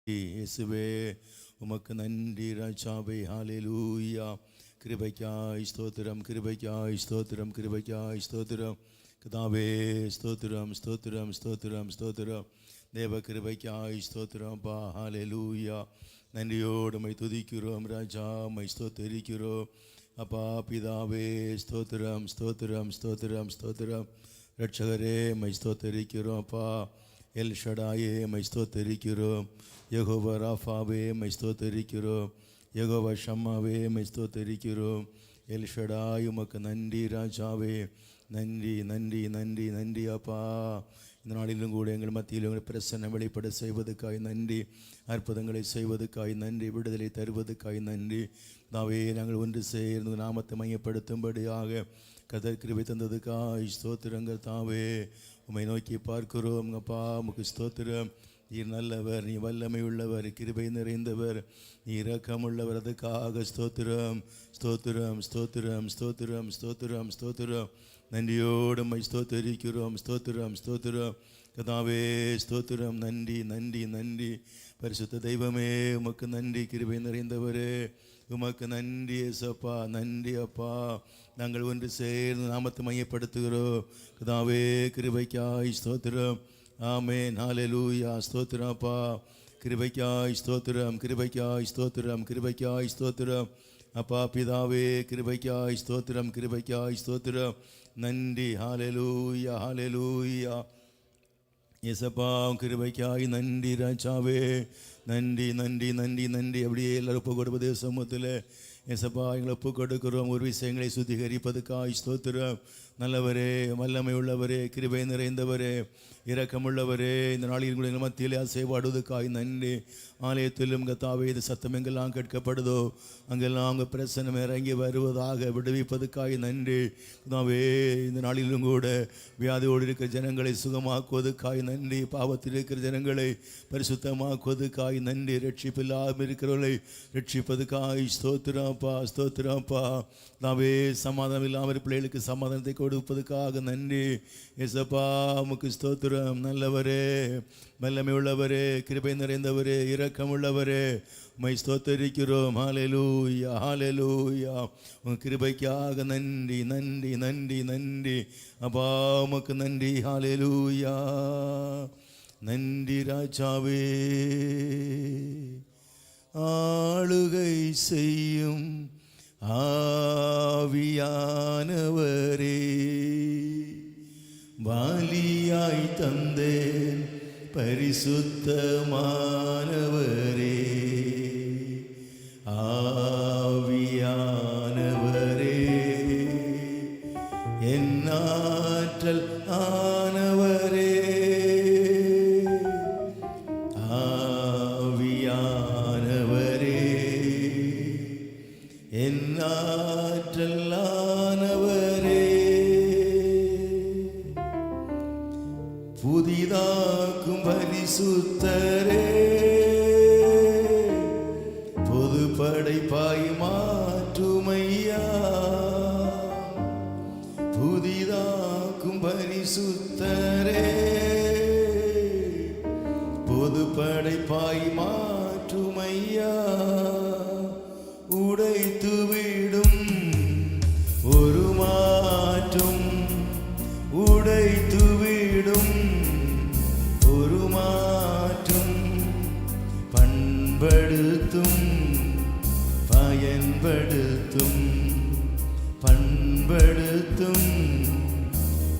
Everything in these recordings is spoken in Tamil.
இயேசுவே உமக்கு நன்றி ராஜாவே. ஹல்லேலூயா. கிருபைக்காய் ஸ்தோத்திரம், கிருபைக்காய் ஸ்தோத்திரம், கிருபைக்காய் ஸ்தோத்திரம். கர்த்தாவே ஸ்தோத்திரம், ஸ்தோத்திரம், ஸ்தோத்திரம், ஸ்தோத்திரம். தேவ கிருபைக்காய் ஸ்தோத்திரம்ப்பா. ஹல்லேலூயா. நன்றியோடு மை துதிக்கிறோம் ராஜா, மை ஸ்தோத்தரிக்கிறோம் அப்பா. பிதாவே ஸ்தோத்திரம், ஸ்தோத்திரம், ஸ்தோத்திரம், ஸ்தோத்திரம். ரட்சகரே மை ஸ்தோத்தரிக்கிறோம் அப்பா. எல் ஷடாயே மை ஸ்தோத்தரிக்கிறோம். யெகோவா ராஃபாவே மை ஸ்தோத்தரிக்கிறோம். யெகோவா ஷம்மாவே மை ஸ்தோத்தரிக்கிறோம். எல் ஷடாய் உமக்கு நன்றி ராஜாவே. நன்றி நன்றி நன்றி நன்றி அப்பா. இந்த நாளிலும் கூட எங்கள் மத்தியில் உங்கள் பிரசன்னம் வெளிப்பட செய்வதற்காய் நன்றி. அற்புதங்களை செய்வதற்காய் நன்றி. விடுதலை தருவதற்காய் நன்றி. தாவே நாங்கள் ஒன்று சேர்ந்து நாமத்தை மையப்படுத்தும்படியாக கர்த்தர் கிருபை தந்ததுக்காய் ஸ்தோத்திரங்கள் தாவே. உம்மை நோக்கி பார்க்கிறோம் அப்பா. உமக்கு ஸ்தோத்திரம். நீர் நல்லவர், நீ வல்லமை உள்ளவர், கிருபை நிறைந்தவர், நீ இரக்கமுள்ளவர். அதுக்காக ஸ்தோத்திரம், ஸ்தோத்திரம், ஸ்தோத்திரம், ஸ்தோத்திரம், ஸ்தோத்திரம், ஸ்தோத்திரம். நன்றியோடு உம்மை ஸ்தோத்தரிக்கிறோம். ஸ்தோத்திரம், ஸ்தோத்திரம் கர்த்தாவே. ஸ்தோத்திரம். நன்றி நன்றி நன்றி. பரிசுத்த தெய்வமே உமக்கு நன்றி. கிருபை நிறைந்தவரே உமக்கு நன்றி ஏசப்பா. நன்றி அப்பா. நாங்கள் ஒன்று சேர்ந்து நாமத்தை மையப்படுத்துகிறோம் கர்த்தாவே. கிருபைக்காய் ஸ்தோத்திரம். ஆமென். ஹல்லேலூயா. ஸ்தோத்திரம் அப்பா. கிருபைக்காய் ஸ்தோத்திரம், கிருபைக்காய் ஸ்தோத்திரம், கிருபைக்காய் ஸ்தோத்திரம் அப்பா. பிதாவே கிருபைக்காய் ஸ்தோத்திரம், கிருபைக்காய் ஸ்தோத்திரம். நன்றி. ஹல்லேலூயா, ஹல்லேலூயா. ஏசப்பா கிருபைக்காய் நன்றி ராஜாவே. நன்றி நன்றி நன்றி நன்றி. அப்படியே எல்லாரும் ஒப்பு கொடுப்பது சமூகத்தில் ஏசப்பா எங்களை ஒப்பு கொடுக்கிறோம். ஒரு விஷயங்களை சுத்திகரிப்பதுக்காய் ஸ்தோத்திரம். நல்லவரே, வல்லமை உள்ளவரே, கிருபை நிறைந்தவரே, இரக்கமுள்ளவரே, இந்த நாளில் கூட எங்கள் மத்தியிலே அசைவாடுவதற்காய் நன்றி. ஆலயத்திலும் கர்த்தாவே இந்த சத்தம் எங்கெல்லாம் கேட்கப்படுதோ அங்கெல்லாம் அவங்க பிரசனம் இறங்கி வருவதாக விடுவிப்பதுக்காய் நன்றி. கர்த்தாவே இந்த நாளிலும் கூட வியாதியோடு இருக்கிற ஜனங்களை சுகமாக்குவதற்காய் நன்றி. பாவத்தில் இருக்கிற ஜனங்களை பரிசுத்தமாக்குவதற்காய் நன்றி. ரட்சிப்பில்லாமல் இருக்கிறவர்களை ரட்சிப்பதுக்காய் ஸ்தோத்திரப்பா, ஸ்தோத்திரப்பா. கர்த்தாவே சமாதானம் இல்லாமல் பிள்ளைகளுக்கு சமாதானத்தை கொடுப்பதுக்காக நன்றி. ஏசப்பா உமக்கு ஸ்தோத்திரம். நல்லவரே, வல்லமை உள்ளவரே, கிருபை நிறைந்தவரே, இரக்கம் உள்ளவரே, உம்மை ஸ்தோத்தரிக்கிறோம். ஹல்லேலூயா, ஹல்லேலூயா. உன் கிருபைக்காக நன்றி நன்றி நன்றி நன்றி அப்பா. உமக்கு நன்றி. ஹல்லேலூயா. நன்றி ராஜாவே. ஆளுகை செய்யும் ஆவியானவரே, பலியாய் தந்தேன் பரிசுத்தமானவரே. ஆவியானவரே, என் ஆற்றல் ஆனவரே. ஆவியானவரே, என் ஆற்றல் ஆனவரே. புதிதாக்கும் பரிசுத்தரே, பொது படைப்பாய் மாற்றுமையா. புதிதாக்கும் பரிசுத்தரே, பொது படைப்பாய் மாற்றுமையா. உடைத்துவிடும் ஒரு மாற்றும், உடைத்துவிடும் ஒரு மாற்றும். பண்படுத்தும், பயன்படுத்தும், பண்படுத்தும்,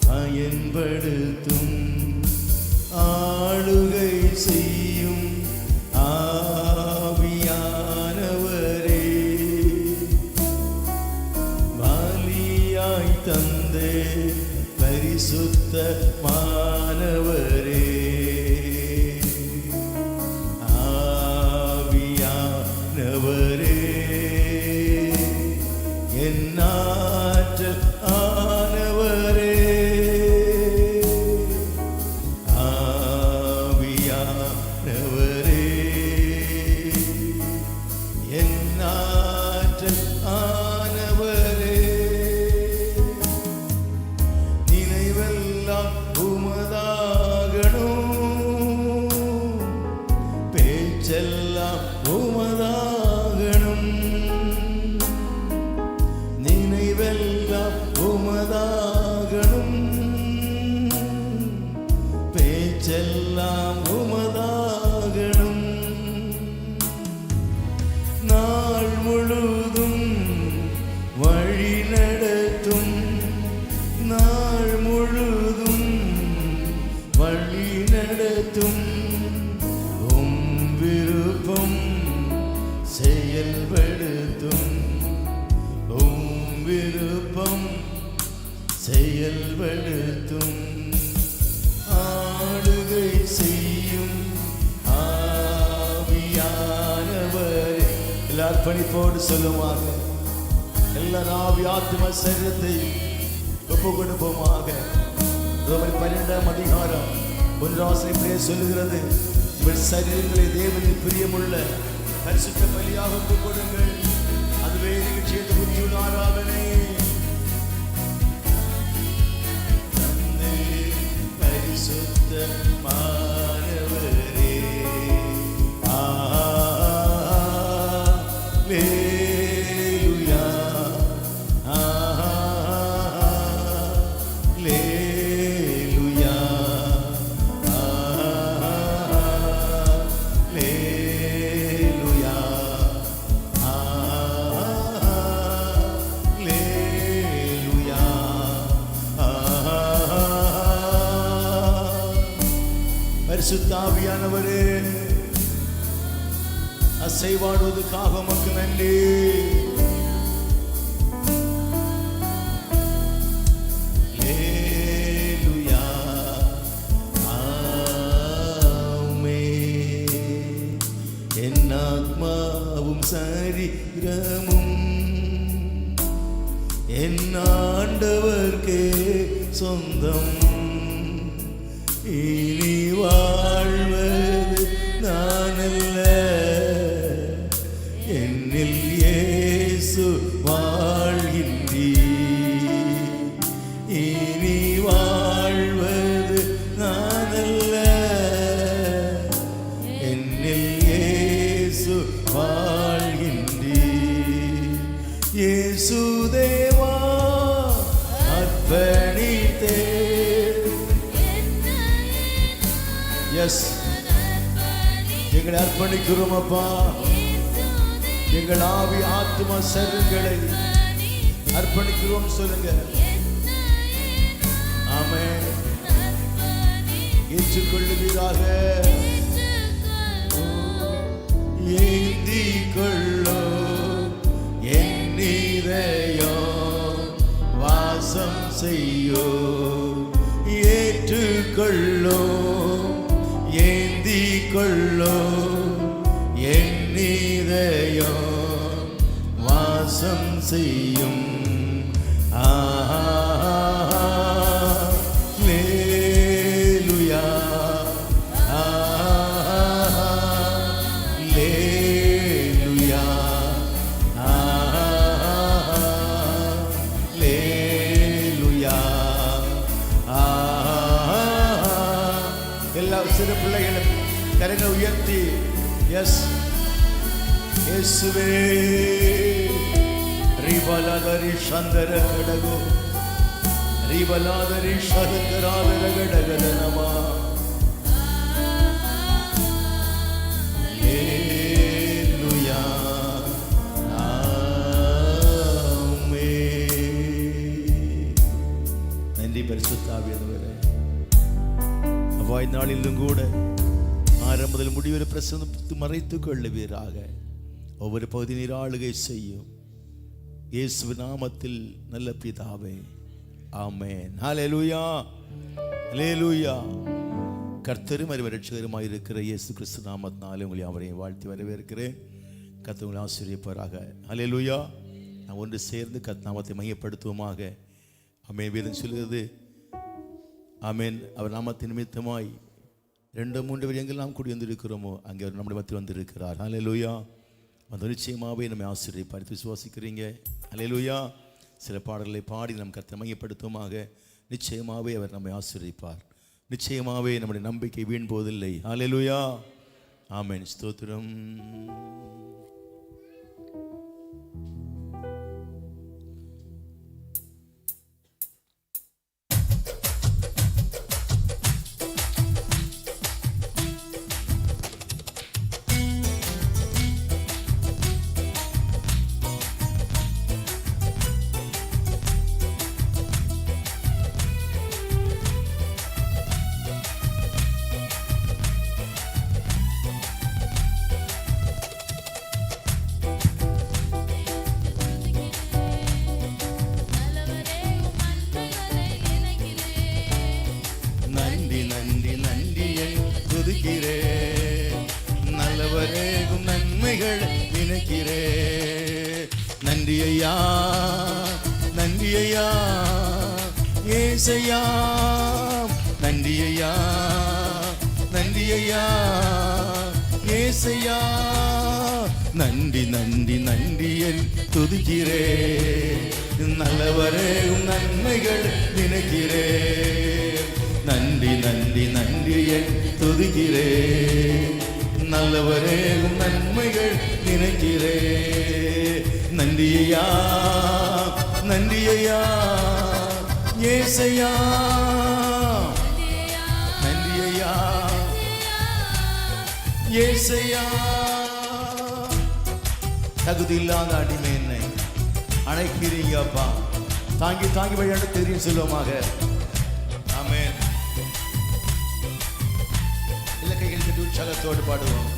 பயன்படுத்தும். ஆளுகை செய்யும் ஆவியானவரே, பலியாய் தந்தே பரிசுத்தமானவரே. ஆவியானவரே, என் ஆற்றல் ஆனவரே. ஆவியானவரே, என் ஆற்றல் ஆனவரே. நினைவெல்லாம் உமதாகணும், பொழுதும் வழி நடத்தும். உம் விருப்பம் செயல்படுத்தும். உம் விருப்பம் செயல்படுத்தும். ஆளுகை செய்யும் ஆவியானவர். எல்லா அர்ப்பணிப்போடு சொல்லுவாங்க. எல்லா ஆவி ஆத்ம சரீரத்தை ஒப்பு கொடுப்போமாக. ரோமர் 12ஆம் அதிகாரம் 1 சொல்லுகிறது, உங்கள் சரீரங்களை தேவனின் பிரியமுள்ள பரிசுத்த பலியாக ஒப்பு கொடுங்கள், அதுவே நிகழ்ச்சியை புத்தியுள்ள ஆராதனை. பரிசுத்தமானவரே, அல்லேலூயா, அல்லேலூயா, அல்லேலூயா, அல்லேலூயா. பரிசுத்த ஆவியானவரே, அசைவாடுவதற்காக உமக்கு நன்றி. அல்லேலூயா, ஆமென். என் ஆத்மாவும் சரீரமும் என் ஆண்டவர்க்கே சொந்தம். இனி வாழ்வது நானல்ல, என்னில் இயேசு வாழ்கின்றீர். இனி வாழ்வது நானல்ல, என்னில் இயேசு வாழ்கின்றீர். இயேசு தேவா அர்ப்பணித்தே. எஸ், எங்களை அர்ப்பணிக்கிறோம் அப்பா. எங்கள் ஆவி ஆத்ம சரீரங்களை அர்ப்பணிக்கிறோம் சொல்லுங்க. ஆமென். ஏற்றுக்கொள்ளுவீராக. ஏந்திக் கொள்ளோ என் இதயம் வாசம் செய்யோ. ஏற்றுக்கொள்ளோ ஏந்திக் கொள்ளோ என் இதயம் வாசம் செய்யும். அல்லேலூயா, அல்லேலூயா, அல்லேலூயா. எல்லா சிறு பிள்ளைகளும் கரங்களை உயர்த்தி எஸ் இயேசுவே. ரிபலதரி சந்தர கடகோ ரிபலதரி சதகராதர கடகதனமா. அல்லேலூயா, ஆமென். நன்றி பரிசுத்த ஆவியானவரே. அவ்வாய் நாளிலும் கூட ஆரம்ப முதல் முடிவரை பிரசன்னத்தை மறைத்துக் கொள்ளுவீராக. ஒவ்வொரு பகுதி நீர் ஆளுகை செய்யும். இயேசு நாமத்தில் நல்ல பிதாவே, ஆமென். ஹல்லேலூயா, ஹல்லேலூயா. கர்த்தரும் ரட்சகருமாய் இருக்கிற இயேசு கிறிஸ்து நாமத்தினாலே உங்களை அவரையும் வாழ்த்தி வரவேற்கிறேன். கர்த்தர் உங்களை ஆசீர்வதிப்பாராக. ஹல்லேலூயா. நாம் ஒன்று சேர்ந்து கர்த்தர் நாமத்தை மையப்படுத்துவோமாக. ஆமென். வேதம் சொல்கிறது, ஆமென், அவர் நாமத்தின் நிமித்தமாய் 2-3 பேர் எங்கெல்லாம் கூடி வந்திருக்கிறோமோ அங்கே அவர் நம்முடைய மத்தியில் வந்திருக்கிறார். ஹல்லேலூயா. அந்த நிச்சயமாகவே நம்மை ஆசீர்வதிப்பார். விசுவாசிக்கிறீங்க? ஹல்லேலூயா. சில பாடல்களை பாடி நம் கர்த்தரை மையப்படுத்துவோமாக. நிச்சயமாகவே அவர் நம்மை ஆசீர்வதிப்பார். நிச்சயமாகவே நம்முடைய நம்பிக்கை வீண் போவதில்லை. ஹல்லேலூயா, ஆமென். ஸ்தோத்திரம். நன்றி நன்றியை துதிக்கிறே, நல்லவரேகும் நன்மைகள் நினைக்கிறே. நன்றி ஐயா, நன்றி ஐயா ஏசையா, நன்றி ஐயா, நன்றி ஐயா ஏசையா. நன்றி நன்றி நன்றியை துதிக்கிறே, நல்லவரேகும் நன்மைகள் நினைக்கிறே. நன்றி நன்றி நன்றியை துதிக்கிறே, நல்லவரேகும் நன்மைகள் நினைக்கிறே. நன்றியா, நன்றியா ஏசையா, நன்றியா ஏசையா. தகுதி இல்லாத அடிமை என்னை அழைக்கிறீங்க அப்பா, தாங்கி தாங்கி வழியாட தெரியும் சொல்லுவோமாக. ஆமென். இல்லை கைகள் கட்டி உற்சாகத்தோடு பாடுவோம்.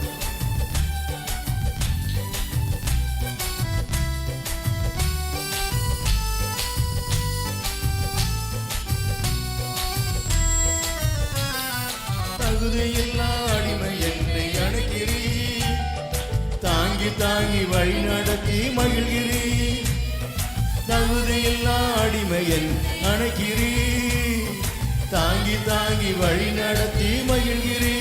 தகுதியில்லா அடிமை என்னை அழைக்கிறீ, தாங்கி தாங்கி வழி நடத்தி மகிழ்கிறீ. தகுதியில்லா அடிமை என் அழைக்கிறீ, தாங்கி தாங்கி வழி நடத்தி மகிழ்கிறீ.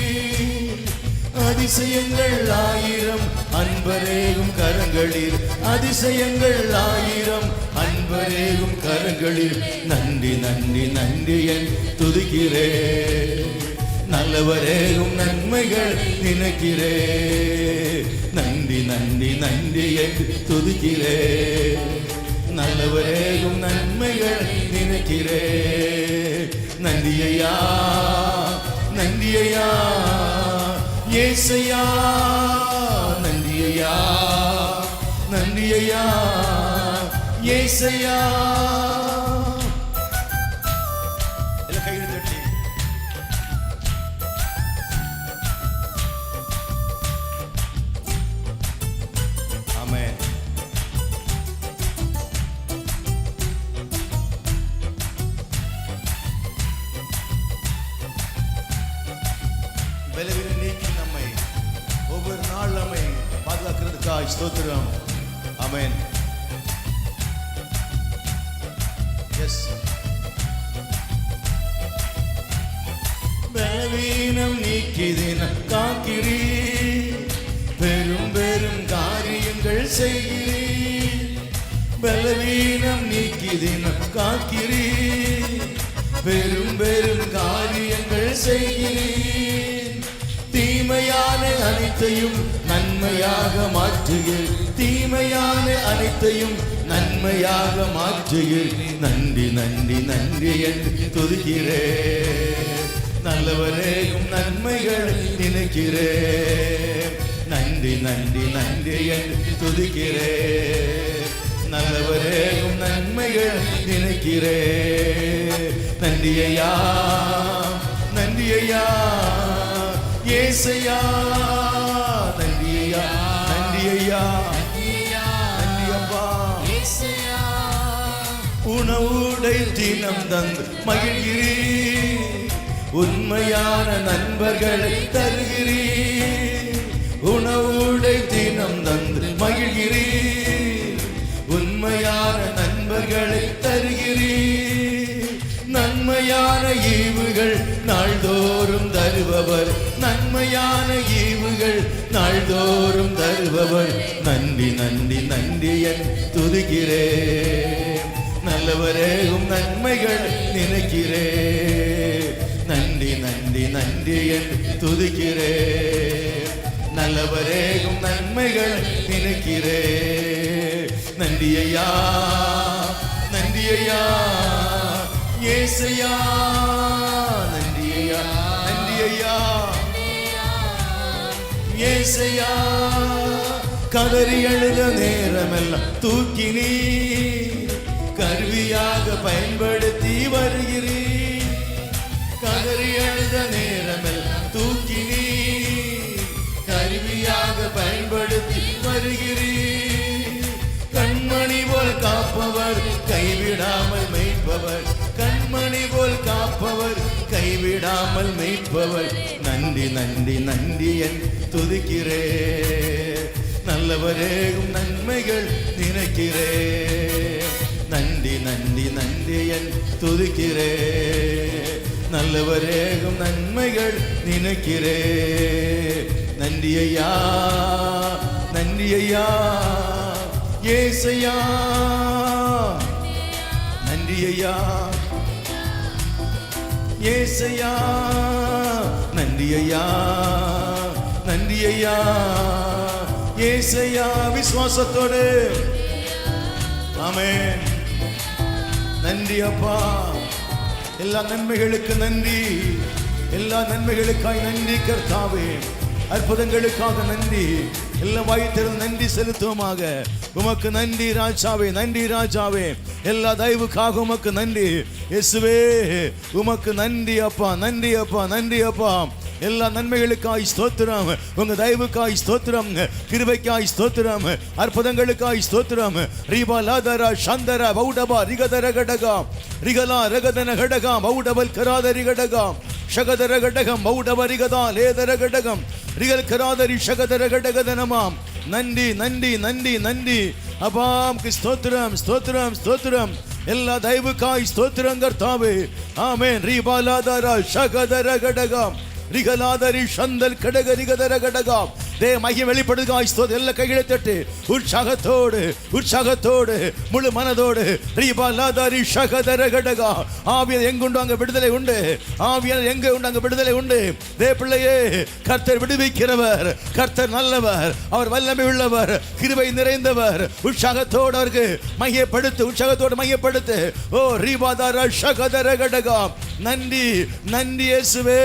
அதிசயங்கள் ஆயிரம் அன்பரேகும் கரங்களில், அதிசயங்கள் ஆயிரம் அன்பரேகும் கரங்களில். நன்றி நன்றி நன்றி என் துதிக்கிறே, நல்லவரேகும் நன்மைகள் நினைக்கிறே. நன்றி நன்றி நன்றி என் துதிக்கிறே, நல்லவரேகும் நன்மைகள் நினைக்கிறே. நன்றியா, நன்றியா ஏசையா, நன்றியா, நன்றியா ஏசையா. கையில் தட்டி ஆமென். பலவீனம் நீக்கி நம்மை ஒவ்வொரு நாள் நம்மை பாதுகாக்கிறதுக்காக ஸ்தோத்திரம். ஆமென். எஸ். பலவீனம் நீக்கி தினம் காக்கிறீ, பெரும் பெரும் காரியங்கள் செய்கிறீ. பலவீனம் நீக்கி தினம் காக்கிறீ, பெரும் பெரும் காரியங்கள் செய்கிறீ. தீமையான அனைத்தையும் நன்மையாக மாற்றுகிறீர், தீமையான அனைத்தையும் நன்மையாக மாற்றுகிறீர். நன்றி நன்றி நன்றி என்று துதிக்கிறே, நல்லவரேகும் நன்மைகள் நினைக்கிறே. நன்றி நன்றி நன்றி என்று துதிக்கிறே, நல்லவரேகும் நன்மைகள் நினைக்கிறே. நன்றியா, நன்றியா ஏசையா, நன்றியா, நன்றியா நன்றியப்பா. உணவுடை தினம் தந்து மகிழ்கிறீ, உண்மையான நண்பர்களை தருகிறீ. உணவுடை தினம் தந்து மகிழ்கிறீ, உண்மையான நண்பர்களை தருகிறீ. நன்மையான ஈவுகள் நாள்தோறும் தருபவர், நன்மையான ஈவுகள் நாள்தோறும் தருபவர். நன்றி நன்றி நன்றி என் துதிக்கிறே, நல்லவரேகும் நன்மைகள் நினைக்கிறே. நன்றி நன்றி நன்றி என் துதிக்கிறே, நல்லவரேகும் நன்மைகள் நினைக்கிறே. நன்றியா, நன்றியா ஏசையா, நன்றியா, நன்றியா ஏசையா. கதறி எழுத நேரமெல்லாம் தூக்கி நீ கருவியாக பயன்படுத்தி வருகிறீர். கதறி எழுத நேரமெல்லாம் தூக்கி நீ கருவியாக பயன்படுத்தி வருகிறீர். கண்மணி போல் காப்பவர் கைவிடாமல் மெய்ப்பவர், கண்மணி போல் காப்பவர் கைவிடாமல் மெய்ப்பவர். செய்பவர். நன்றி நன்றி நன்றி என் துதிக்கிறே, நல்லவரேகும் நன்மைகள் நினைக்கிறே. நன்றி நன்றி நன்றி என் துதிக்கிறே, நல்லவரேகும் நன்மைகள் நினைக்கிறே. நன்றி ஐயா, நன்றி ஐயா ஏசையா, நன்றி ஐயா ஏசையா, நன்றி ஐயா, நன்றி ஐயா ஏசையா. விசுவாசத்தோடு ஆமென். நன்றி அப்பா, எல்லா நன்மைகளுக்கு நன்றி, எல்லா நன்மைகளுக்காய் நன்றி கர்த்தாவே, அற்புதங்களுக்காக நன்றி. எல்லாம் வாய்த்திருந்து நன்றி செலுத்துவோமாக. உமக்கு நன்றி ராஜாவே, நன்றி ராஜாவே, எல்லா தயவுக்காக உமக்கு நன்றி இயேசுவே. உமக்கு நன்றி அப்பா, நன்றி அப்பா, நன்றி அப்பா. எல்லா நன்மைகளுக்காய் ஸ்தோத்திரம், உங்க தயவுக்காய் ஸ்தோத்திரம், கிருபைக்காய் ஸ்தோத்திரம், அற்புதங்களுக்காய் ஸ்தோத்திரம். ரீபா லாதரா சந்தரா பௌடபா ரிகதர கடகா ரிகலா ரகதன கடகா பௌடபல் கராதரி கடகா ஷகதர கடகம் பௌடப ரிகதா லேதர கடகம் ரிகல் கராதரி ஷகதர கடகதனமாம். நன்றி நன்றி நன்றி நன்றி அப்பாம் ஸ்தோத்திரம் ஸ்தோத்திரம் ஸ்தோத்திரம். எல்லா தயவுக்காய் ஸ்தோத்திரம் கர்த்தாவே. ஆமென். ரீபா லாதரா ஷகதர கடகம் ரிகலாதரி சந்தல் கடக ரிகதர கடகம். தேவ மகிமை வெளிப்படுகாய் ஸ்தோத்திரம். எல்லா கைகளை தட்டு உற்சாகத்தோடு, உற்சாகத்தோடு, முழு மனதோடு. ரீபா லாதரி ஷகதர கடகா. ஆவியானவர் எங்குண்டு அங்க விடுதலை உண்டு, ஆவியானவர் எங்க உண்டு அங்க விடுதலை உண்டு. தேவ பிள்ளையே, கர்த்தர் விடுவிக்கிறவர், கர்த்தர் நல்லவர், அவர் வல்லமை உள்ளவர், கிருபை நிறைந்தவர். உற்சாகத்தோடு அவருக்கு மையப்படுத்து, உற்சாகத்தோடு மையப்படுத்து. ஓ ரீபா தாரா ஷகதர கடகா. நன்றி நன்றி இயேசுவே,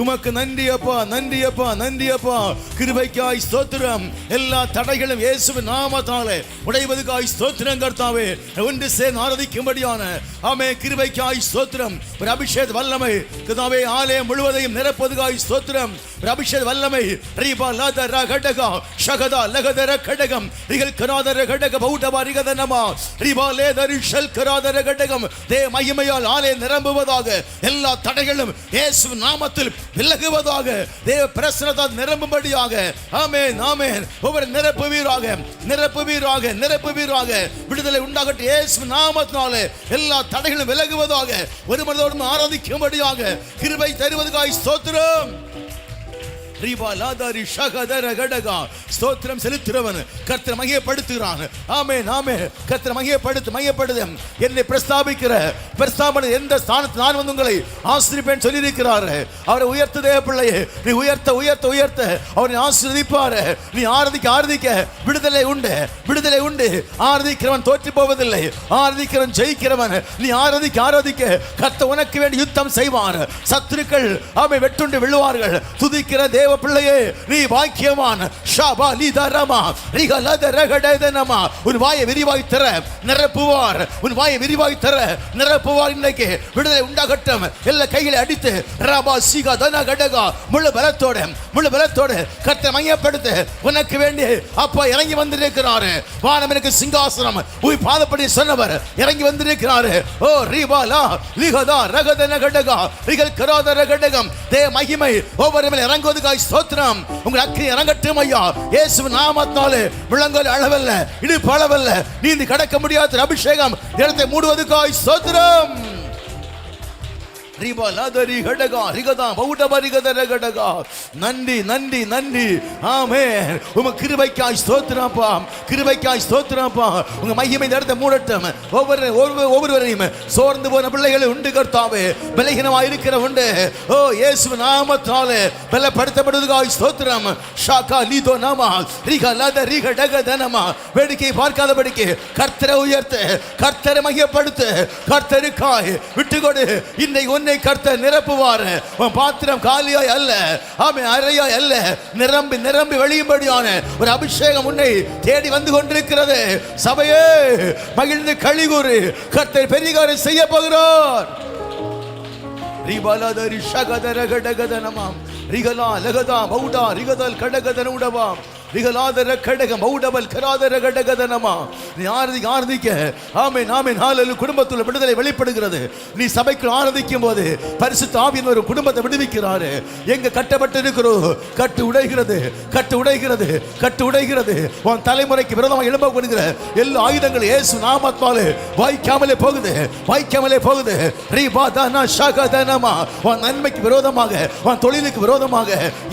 உமக்கு நன்றி அப்பா, நன்றி அப்பா, நன்றி அப்பா. கிருபைக்காய் ஸ்தோத்திரம். எல்லா தடைகளும் இயேசுவின் நாமத்தாலே உடைவதுக்காய் ஸ்தோத்திரம் கர்த்தாவே. ஒன்று சேர்ந்து ஆராதிக்கும்படியான ஆமே கிருபைக்காய் ஸ்தோத்திரம். ஒரு அபிஷேக வல்லமை கர்த்தாவே ஆலயம் முழுவதையும் நிரப்புவதுக்காய் ஸ்தோத்திரம். ஒரு அபிஷேக வல்லமை. ரீபா லாதரா கடகா ஷகதா லகதர கடகம் ரிகல் கராதர கடக பௌடபா ரிகதனமா ரீபா லேதரி ஷல் கராதர கடகம். தேவ மகிமையால் ஆலயம் நிரம்புவதாக, எல்லா தடைகளும் இயேசுவின் நாமத்தில் விலகுவதாக, தேவ பிரசன்னத்தால் நிரம்பும்படியாக. ஆமென் ஆமென். ஒவ்வொரு நிரப்புவீராக, நிரப்புவீராக, நிரப்புவீராக. விடுதலை உண்டாகட்டும் இயேசுவின் நாமத்தினாலே. எல்லா தடைகளும் விலகுவதாக, ஒரு மனதோடு ஆராதிக்கும்படியாக கிருபை தருவதற்காய் ஸ்தோத்திரம். ரீபா லாதரி ஷகதர கடகா. ஸ்தோத்திரம் செலுத்துறவன் கர்த்தரை மகிமைப்படுத்துகிறான். ஆமென் ஆமென். கர்த்தரை மகிமைப்படுத்து, மகிமைப்படுத்து. என்னை பிரஸ்தாபிக்கிற பிரஸ்தாபன எந்த ஸ்தானத்தில் நான் வந்து உங்களை ஆசீர்வதிப்பேன் சொல்லி இருக்கிறார். அவரை உயர்த்த தேவ பிள்ளையே, நீ உயர்த்த உயர்த்த உயர்த்த அவரை ஆசீர்வதிப்பார். நீ ஆராதிக்க ஆராதிக்க விடுதலை உண்டு, விடுதலை உண்டு. ஆராதிக்கிறவன் தோற்று போவதில்லை, ஆராதிக்கிறவன் ஜெயிக்கிறவன். நீ ஆராதிக்க ஆராதிக்க கர்த்தர் உனக்கு வேண்டி யுத்தம் செய்வார். சத்துருக்கள் ஆமை வெட்டுண்டு விழுவார்கள். துதிக்கிற தேவ பிள்ளையே, நீ பாக்கியவான். ஷாபா லிதரமா ரிகலதர கடதனமா. உன் வாயை விரிவாய் தர நிரப்புவார், உன் வாயை விரிவாய் தர நிரப்புவார். இன்னைக்கு விடுதலை உண்டாகட்டும். எல்லா கைகளை அடித்து ரபா சிகா தன கடகா முழு பலத்தோட, முழு பலத்தோட கர்த்தரை மையப்படுத்த உனக்கு வேண்டி அப்பா இறங்கி வந்திருக்கிறாரு. வானம் எனக்கு சிங்காசனம், உய் பாதப்படி சொன்னவர் இறங்கி வந்திருக்கிறாரு. ஓ ரீபாலா லிகதா ரகதன கடகா ரிகல் கராதர கடகம். தேவ மகிமை ஒவ்வொரு மேல் இறங்குவதுக்காய் ஸ்தோத்திரம். உங்கள் அக்கினி இறங்கட்டும் ஐயா இயேசுவின் நாமத்தினாலே. முழங்கால் அளவல்ல, இடுப்பு அளவல்ல, நீந்தி கடக்க முடியாத அபிஷேகம் இடத்தை மூடுவதுக்காய் ஸ்தோத்திரம். ரீபா லாதரி கடகா ரிகதா பௌடப ரிகதர கடகா. நன்றி நன்றி நன்றி. ஆமென். உம கிருபைக்காய் ஸ்தோத்திரப்பா, கிருபைக்காய் ஸ்தோத்திரப்பா. உங்க மகிமை இந்த இடத்தை மூடட்டும். ஒவ்வொருவரையும் சோர்ந்து போன பிள்ளைகளை உண்டு கர்த்தாவே, பலகீனமாய் இருக்கிற உண்டு. ஓ இயேசுவின் நாமத்தாலே பலப்படுத்தப்படுவதற்காய் ஸ்தோத்திரம். ஷாகா லீதோ நாமா ரிகா லாத ரிக டகதனமா. வேடிக்கை பார்க்காதபடிக்கு கர்த்தரை உயர்த்து, கர்த்தரை மகிமைப்படுத்து. கர்த்தருக்காய் விட்டுக்கொடு. இன்னைக்கு உன்னை கர்த்தர் நிரப்புவார். உன் பாத்திரம் காலியாய் அல்ல, ஆமே அறையாய் அல்ல, நிரம்பி நிரம்பி வழியும்படியான ஒரு அபிஷேகம் உன்னை தேடி வந்து கொண்டிருக்கிறது. சபையே மகிழ்ந்து களிகூறு, கர்த்தர் பெரிய காரியம் செய்ய போகிறார். ரிபாலதரி ஷகதர கடகதனமாம் ரிகலா லகதா பௌடா ரிகதல் கடகதன உடவாம் ரிகலாதர கடக மௌடவல் கராதர கடகதனமா. நீ ஆராதிக்க ஆமென் ஆமென் ஹalleluya. குடும்பத்துள்ள விடுதலை வெளிப்படுகிறது. நீ சபைக்குள் ஆராதிக்கும் போது பரிசுத்த ஆவியானவர் ஒரு குடும்பத்தை விடுவிக்கிறார். எங்க கட்டப்பட்டு இருக்கிறோ கட்டு உடைகிறது, கட்டு உடைகிறது, கட்டு உடைகிறது. உன் தலைமுறைக்கு விரோதமாக எழும்பப்படுகிற எல்லா ஆயுதங்களும் இயேசு நாமத்தாலே வாய்க்காமலே போகுது, வாய்க்காமலே போகுது. ரிபாதனா ஷகதனமா. உன் நன்மைக்கு விரோதமாக, உன் தொழிலுக்கு விரோதமாக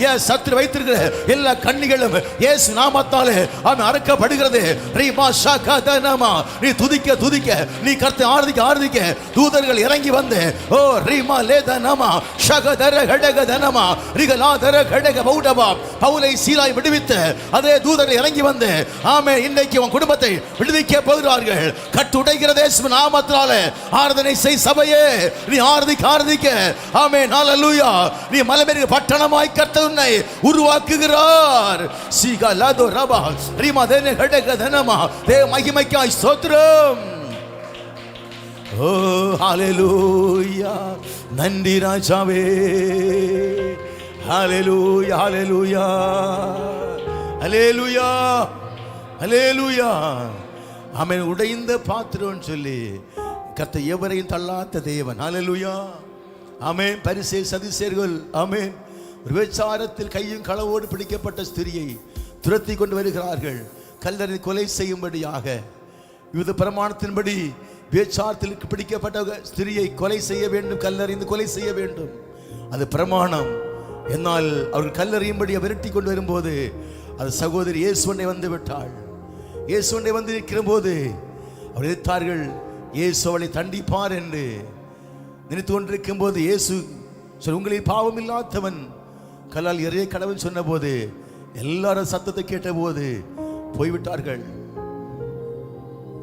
ஏன் சத்துரு வைத்திருக்கிற எல்லா கண்ணிகளும் இயேசு நாமத்தாலே அவன் அறுக்கப்படுகிறது. ரிபா ஷகதனமா. நீ துதிக்க துதிக்க, நீ கர்த்தரை ஆராதிக்க ஆராதிக்க தூதர்கள் இறங்கி வந்து ஓ ரிமா லேதனமா ஷகதர கடகதனமா ரிகலாதர கடக பௌடபா. பவுலை சீலாய் விடுவித்து அதே தூதர்கள் இறங்கி வந்து ஆமென் இன்னைக்கு உன் குடும்பத்தை விடுவிக்க போகிறார்கள். கட்டுடைகிறது இயேசுவின் நாமத்தினாலே. ஆராதனை செய் சபையே, நீ ஆராதிக்க ஆராதிக்க ஆமென் ஹalleluya. நீ மலைமேல் பட்டணமாய் கர்த்தர் உன்னை உருவாக்குகிறார். சீகலாதோ ரபா ரிமா தேன கடகதனமா. தேவ மகிமைக்காய் ஸ்தோத்திரம். ஓ ஹalleluya. நன்றி ராஜாவே. ஹalleluya ஹalleluya ஹalleluya ஹalleluya. ஆமென். உடைந்த பாத்திரம் சொல்லி கர்த்தர் எவரையும் தள்ளாத தேவன். ஹalleluya. ஆமென். பரிசேயர் சதுசேயர்கள் ஆமென் ஒரு விபச்சாரத்தில் கையும் களவோடு பிடிக்கப்பட்ட ஸ்திரியை துரத்தி கொண்டு வருகிறார்கள். கல்லறை கொலை செய்யும்படியாக யூத பிரமாணத்தின்படி விபச்சாரத்தில் பிடிக்கப்பட்ட ஸ்திரியை கொலை செய்ய வேண்டும், கல்லறிந்து கொலை செய்ய வேண்டும். அது பிரமாணம். என்னால் அவர்கள் கல்லறியும்படி விரட்டி கொண்டு வரும்போது அது சகோதரி இயேசுவனை வந்து விட்டாள். இயேசுவனை வந்து நிற்கிற போது அவர் எதிர்த்தார்கள். இயேசு அவளை தண்டிப்பார் என்று நினைத்து கொண்டிருக்கும் போது இயேசு உங்களில் பாவம் இல்லாதவன் கல்லால் எறிய கடவுள் சொன்ன போது எல்லாரும் சத்தத்தை கேட்ட போது போய்விட்டார்கள்.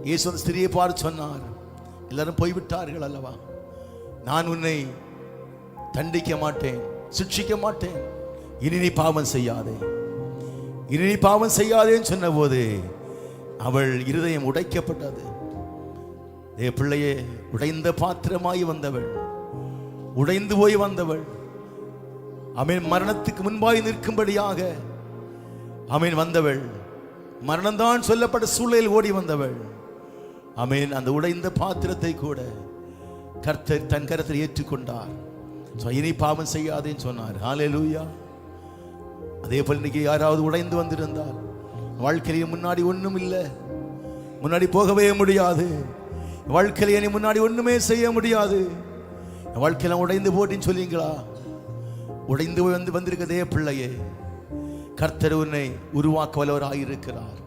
இயேசு அந்த ஸ்திரியை பார்த்து சொன்னார், எல்லாரும் போய்விட்டார்கள் அல்லவா, நான் உன்னை தண்டிக்க மாட்டேன், சிக்ஷிக்க மாட்டேன், இனி நீ பாவம் செய்யாதே, இனி நீ பாவம் செய்யாதேன்னு சொன்ன போது அவள் இருதயம் உடைக்கப்பட்டது. பிள்ளையே, உடைந்த பாத்திரமாய் வந்தவள், உடைந்து போய் வந்தவள், ஆமென், மரணத்துக்கு முன்பாய் நிற்கும்படியாக ஆமென் வந்தவள், மரணம்தான் சொல்லப்பட்ட சூழலில் ஓடி வந்தவள். ஆமென். அந்த உடைந்த பாத்திரத்தை கூட கர்த்தர் தன் கரத்தில் ஏற்றுக்கொண்டார். இனி பாவம் செய்யாதேன்னு சொன்னார். ஹல்லேலூயா. அதே போல் இன்னைக்கு யாராவது உடைந்து வந்திருந்தால் வாழ்க்கையில முன்னாடி ஒண்ணும் இல்லை, முன்னாடி போகவே முடியாது, வாழ்க்கையில நீ முன்னாடி ஒண்ணுமே செய்ய முடியாது, வாழ்க்கையில உடைந்து போட்டின்னு சொல்லிங்களா? உடைந்து வந்து வந்திருக்கதே பிள்ளையே, கர்த்தர் உன்னை உருவாக்க வல்லவராயிருக்கிறார்.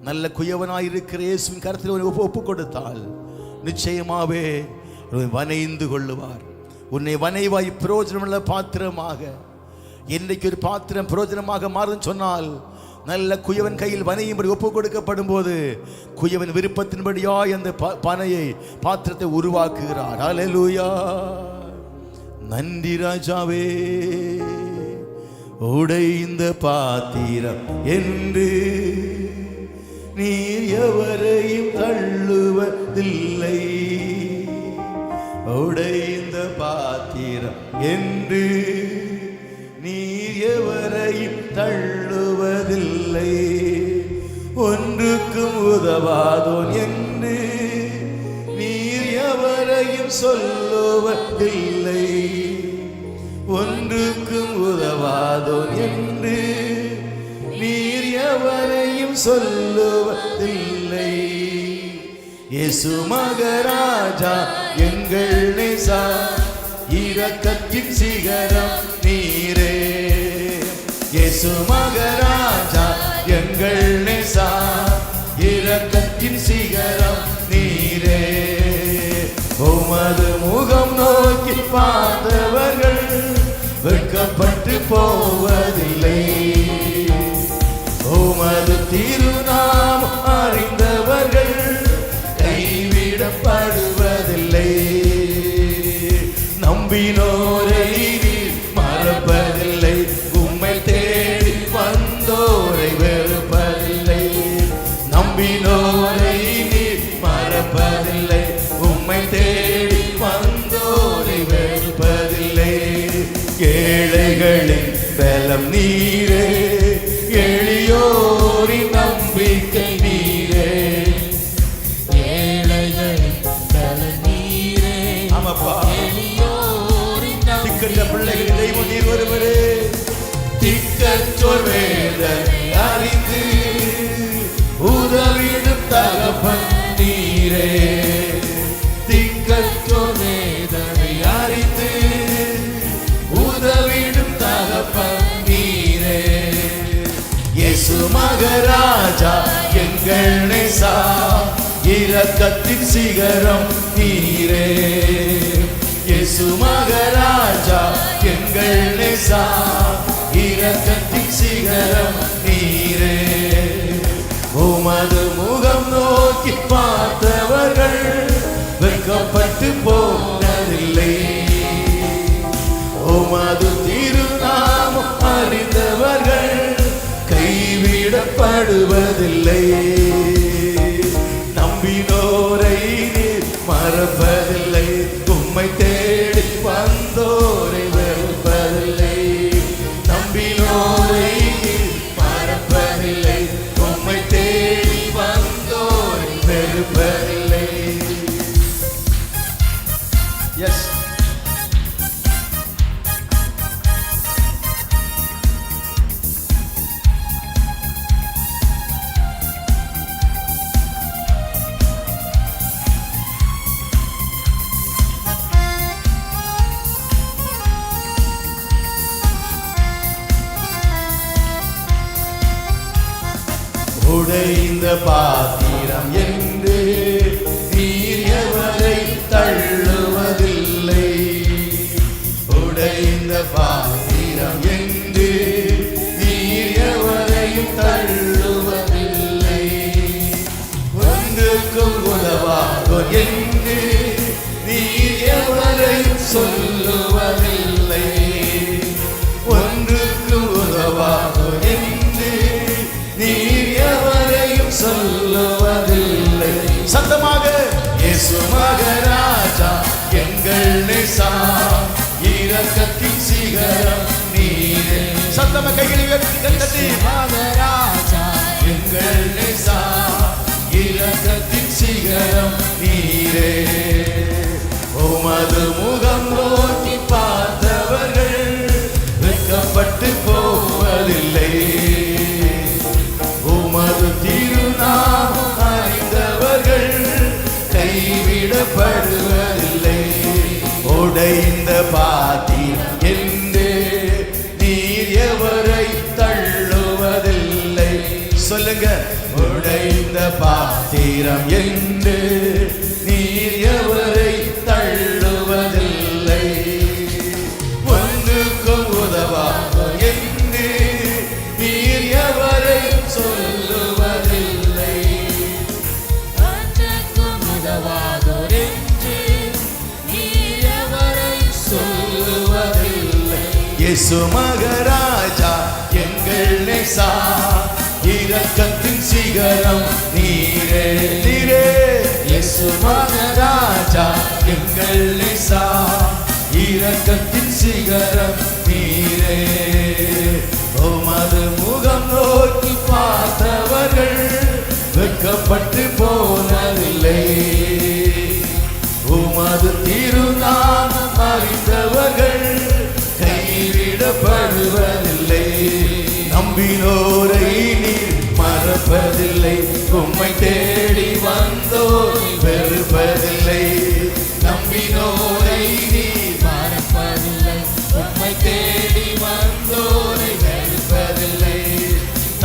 நல்ல குயவனாயிருக்கிற இயேசுவின் கர்த்தர் உன்னை ஒப்பு கொடுத்தால் நிச்சயமாவே வனைந்து கொள்ளுவார். உன்னை வனைவாய் பிரயோஜனமுள்ள பாத்திரமாக, என்னைக்கு ஒரு பாத்திரம் பிரயோஜனமாக மாறுன்னு சொன்னால் நல்ல குயவன் கையில் வனையும்படி ஒப்பு கொடுக்கப்படும் போது குயவன் விருப்பத்தின்படியாய் அந்த பனையை பாத்திரத்தை உருவாக்குகிறார். ஹல்லேலூயா. நன்றி ராஜாவே. உடைந்த பாத்திரம் என்று நீர் எவரையும் தள்ளுவதில்லை, உடைந்த பாத்திரம் என்று நீர் எவரையும் தள்ளுவதில்லை, ஒன்றுக்கும் உதவாதோன் என்று நீர் எவரையும் சொல்லுவதில்லை, ஒன்றுக்கும் உதவாதோன் என்று நீர் எவரையும் சொல்லுவதில்லை. இயேசு மகராஜா எங்கள் நேசா, இரக்கத்தின் சிகரம் நீரே. இயேசு மகராஜா எங்கள் நேசா, இரக்கத்தின் சிகரம் நீரே. உமது முகம் நோக்கி பார்த்தவர்கள் வெட்கப்பட்டு போவதில்லை, உமது திருநாமம் அறிந்தவர்கள் கைவிடப்படுவதில்லை. நம்பினோரை மறப்பதில்லை, உம்மை தேடி வந்தோரை வெறுப்பதில்லை. நம்பினோரை மறப்பதில்லை, உம்மை தேடி வந்தோரை வெறுப்பதில்லை. ஏழைகளின் பலம் நீரே, எளியோ கெட்ட பிள்ளைகள் தெய்வம் நீர் ஒருவரே. திக்கற்றோர் வேதனை அறிந்து உதவிடும் தகப்பன் நீரே. திக்கற்றோர் வேதனை அறிந்து உதவிடும் தகப்பன் நீரே. இயேசு மகராஜா எங்கள் நேசா, இரக்கத்தின் சிகரம் நீரே. இயேசு மகராஜா எங்கள் நேசா, இரக்கத்தின் சிகரம் நீரே. உமது முகம் நோக்கி பார்த்தவர்கள் வெட்கப்பட்டு போனதில்லை. உமது திருநாமம் அறிந்தவர்கள் கைவிடப்படுவதில்லை. நம்பினோரை நீர் மறப்பதில்லை. உம்மை தேடி வந்தோரை வெறுப்பதில்லை. நம்பினோரை நீர் மறப்பதில்லை. உம்மை தேடி வந்தோரை வெறுப்பதில்லை. எஸ், உடைந்த பாத்திரம் என்று நீர் எவரை தள்ளுவதில்லை. உடைந்த பாத்திரம் என்று நீர் எவரையும் தள்ளுவதில்லை. ஒன்றுக்கும் உதவாதோர் என்று நீர் எவரையும் சொல்லுவதில்லை. ஒன்றுக்கும் உதவாதோர் என்று நீர் எவரையும் சொல்லுவதில்லை. சத்தமாக இயேசு மகராஜா எங்கள் நேசா, இரக்கத்தின் சிகரம் நீரே. சத்தமா கைகளை உயர்த்தி மகராஜா எங்கள் நேசா, இரக்கத்தின் சிகரம் நீரே. உமது முகம் நோக்கி பார்த்தவர்கள் வெட்கப்பட்டு போவதில்லை. உமது திருநாமம் அறிந்தவர்கள் கைவிடப்படுவதில்லை. உடைந்த பாத்திரம் என்று நீர் எவரை தள்ளுவதில்லை. சொல்லுங்க, உடைந்த பாத்திரம் என்று நீர் எவரை தள்ளுவதில்லை. ஒன்றுக்கும் உதவாதோ என்று நீர் எவரை சொல்லுவதில்லை. ஒன்றுக்கும் உதவாதோர் என்று நீர் எவரை சொல்லுவதில்லை. இயேசு மகராஜா எங்கள் நேசா, இரக்கத்தின் சிகரம் நீரே. நீரே இயேசு மகராஜா எங்கள் நேசா, இரக்கத்தின் சிகரம் நீரே. உமது முகம் நோக்கி பார்த்தவர்கள் வெட்கப்பட்டு போனதில்லை. உமது திருநாமம் அறிந்தவர்கள் கைவிடப்படுவதில்லை. நம்பினோரை நீர் மறப்பதில்லை. உம்மை தேடி வந்தோரை வெறுப்பதில்லை. நம்பினோரை நீர் மறப்பதில்லை. உம்மை தேடி வந்தோரை வெறுப்பதில்லை.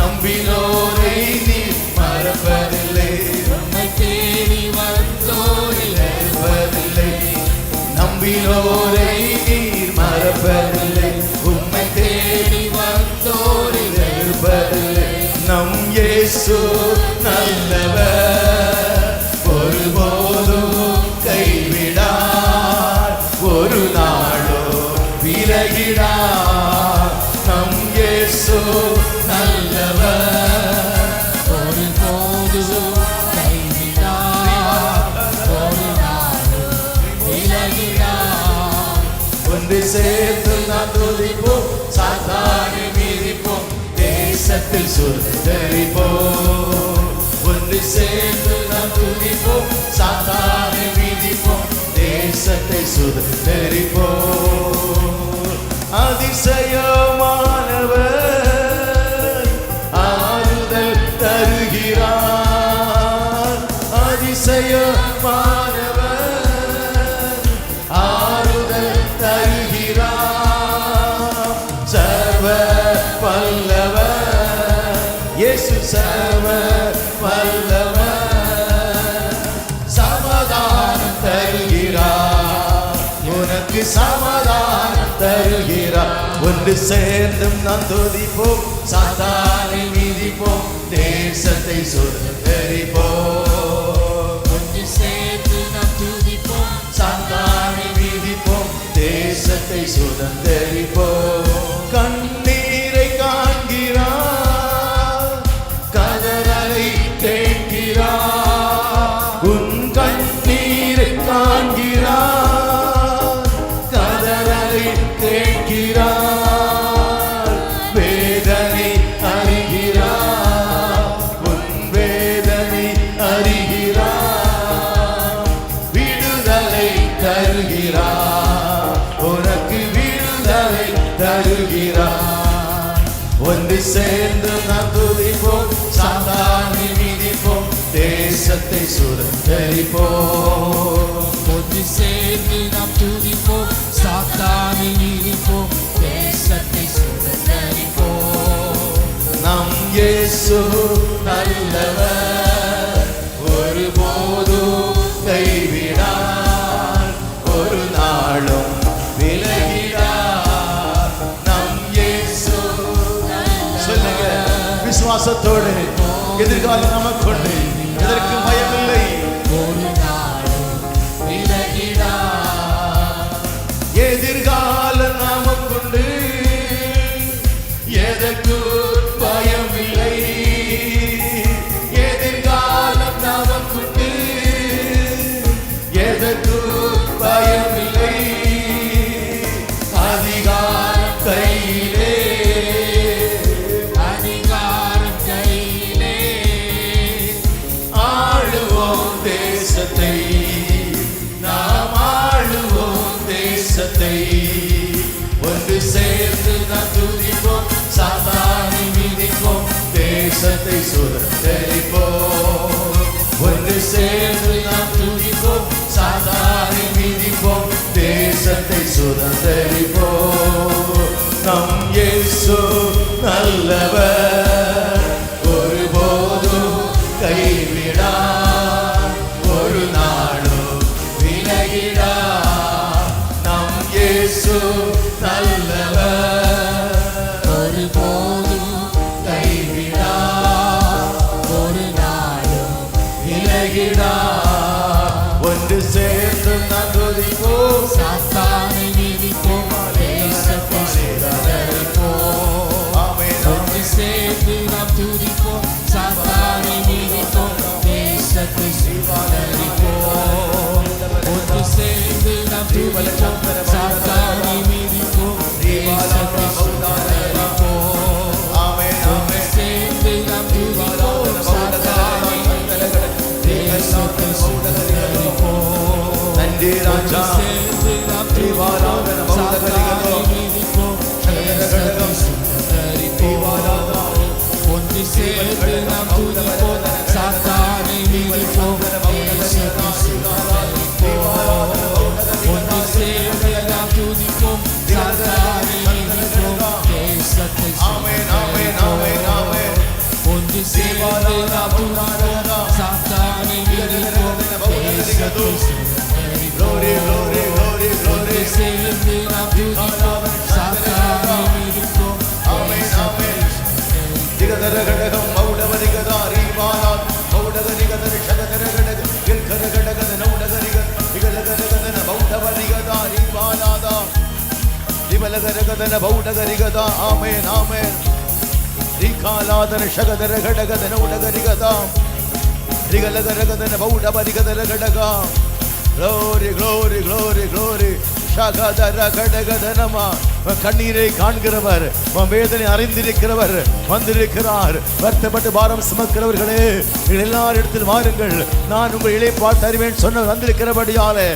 நம்பினோரை நீர் மறப்பதில்லை. உம்மை தேடி வந்தோரை வெறுப்பதில்லை. நம்பினோரை நீர் மறப்பதில்லை. உம்மை தேடி வந்தோரை வெறுப்பதில்லை. நம் இயேசு நல்லவர், ஒருபோதும் கைவிடார், ஒரு நாளோ விலகிடார். நம் இயேசு நல்லவர், ஒருபோதும் கைவிடார், ஒரு நாளும் விலகிடார். ஒன்று சேர்ந்து நாம் துதிப்போம், சாத்தானை மீறிப்போம், தேசத்தில் சுதரிப்போம். ஒன்று சேர்ந்து நாம் துதிப்போம், சாத்தானை மீறிப்போம், தேசத்தை சுதரிப்போம். தருகிறார். ஒன்று சேர்ந்தும் நாம் துதிப்போம், சாத்தானை மிதிப்போம், தேசத்தை சுதந்தரிப்போம். ஒன்று சேர்ந்து நாம் துதிப்போம், சாத்தானை மிதிப்போம், தேசத்தை சுதந்தரிப்போம். கண்ணீரை காண்கிறார், கதறலை கேட்கிறார். உன் கண்ணீரை காண்கிறார், கதறலை கேட்கிறார். வேதனை அறிகிறார், உன் வேதனை அறிகிறார். விடுதலை தருகிறார், உனக்கு விடுதலை தருகிறார். ஒன்று சேர்ந்து நாம் துதிப்போம், சாத்தானை மிதிப்போம், தேசத்தை சுதந்தரிப்போம். ஒன்று சேர்ந்து நாம் துதிப்போம், சாத்தானை மிதிப்போம், தேசத்தை சுதந்தரிப்போம். நம் இயேசு நல்லவர், ஒருபோதும் கைவிடார், ஒரு நாளும் விலகிடார். நம் இயேசு சொல்லுங்க விசுவாசத்தோடு, எதிர்காலம் நமக்குண்டு, இதற்கு பயமில்லை. ஒரு நாளும் விலகிடார். எதிர்காலம் நமக்குண்டு, எதற்கு பயமில்லை. எதிர்காலம் நமக்குண்டு, எதற்கு பயமில்லை. அதிகாரம் கையிலே, அதிகாரம் கையிலே, ஆளுவோம் தேசத்தை, நாம் ஆளுவோம் தேசத்தை. ஒன்று சேர்ந்து நாம் துதிப்போம், சாத்தானை மிதிப்போம், தேசத்தை சுதந்தரிப்போம். ஒன்று சேர்ந்து நாம் துதிப்போம், சாத்தானை மிதிப்போம், தேசத்தை சுதந்தரிப்போம். நம் இயேசு நல்லவர், ஒருபோதும் கைவிடார், ஒரு நாளும் விலகிடார். நம் இயேசு நல்லவர், ஒருபோதும் கைவிடார், ஒரு நாளும் விலகிடார். ஒன்று சேர்ந்து நாம் துதிப்போம், சாத்தானை மிதிப்போம், தேசத்தை சுதந்தரிப்போம். ஆமென். ஒன்று சேர்ந்து நாம் துதிப்போம், சாத்தானை மிதிப்போம், தேசத்தை சுதந்தரிப்போம். ஒன்று சேர்ந்து நாம் துதிப்போம், சாத்தானை மிதிப்போம், தேசத்தை சுதந்தரிப்போம். ஆமென், ஒன்று ஆமென். சேர்ந்து நாம் துதிப்போம், சாத்தானை மிதிப்போம், தேசத்தை சுதந்தரிப்போம். நன்றி ராஜா. சேர்ந்து நாம் துதிப்போம், சாத்தானை மிதிப்போம், தேசத்தை சுதந்தரிப்போம். ஒன்று சேர்ந்து நாம் துதிப்போம், சாத்தானை மிதிப்போம், தேசத்தை சுதந்தரிப்போம். ஒன்று சேர்ந்து நாம் துதிப்போம், சாத்தானை மிதிப்போம், தேசத்தை ஆமென், ஆமென், ஆமென், ஆமென். ஒன்று சேர்ந்து நாம் துதிப்போம், சாத்தானை மிதிப்போம், தேசத்தை Glory, glory, glory, glory. ஒன்று சேர்ந்து நாம் துதிப்போம், சாத்தானை மிதிப்போம், ஆமென், ஆமென். திகதர கடகம் மௌடவரி கதா ரீபாலா மௌடகரி கதர ஷகதர கடக கில்கர கடகத நௌடகரி கத திகலகர கதன மௌடவரி கதா ரீபாலாதா திவலகர கதன மௌடகரி கதா. ஆமென், ஆமென். ரீகாலாதன ஷகதர கடகத நௌடகரி கதா திகலகர கதன மௌடவரி கதர கடகா. Glory, glory, glory, glory. ஷகதர கடகதனமா. கண்ணீரை காண்கிறவர், வேதனை அறிந்திருக்கிறவர் வந்திருக்கிறார். வருத்தப்பட்டு பாரம் சுமக்கிறவர்களே, எல்லாரிடத்தில் வாருங்கள், நான் உங்கள் இளைப்பால் தருவேன் சொன்ன வந்திருக்கிறபடியாலே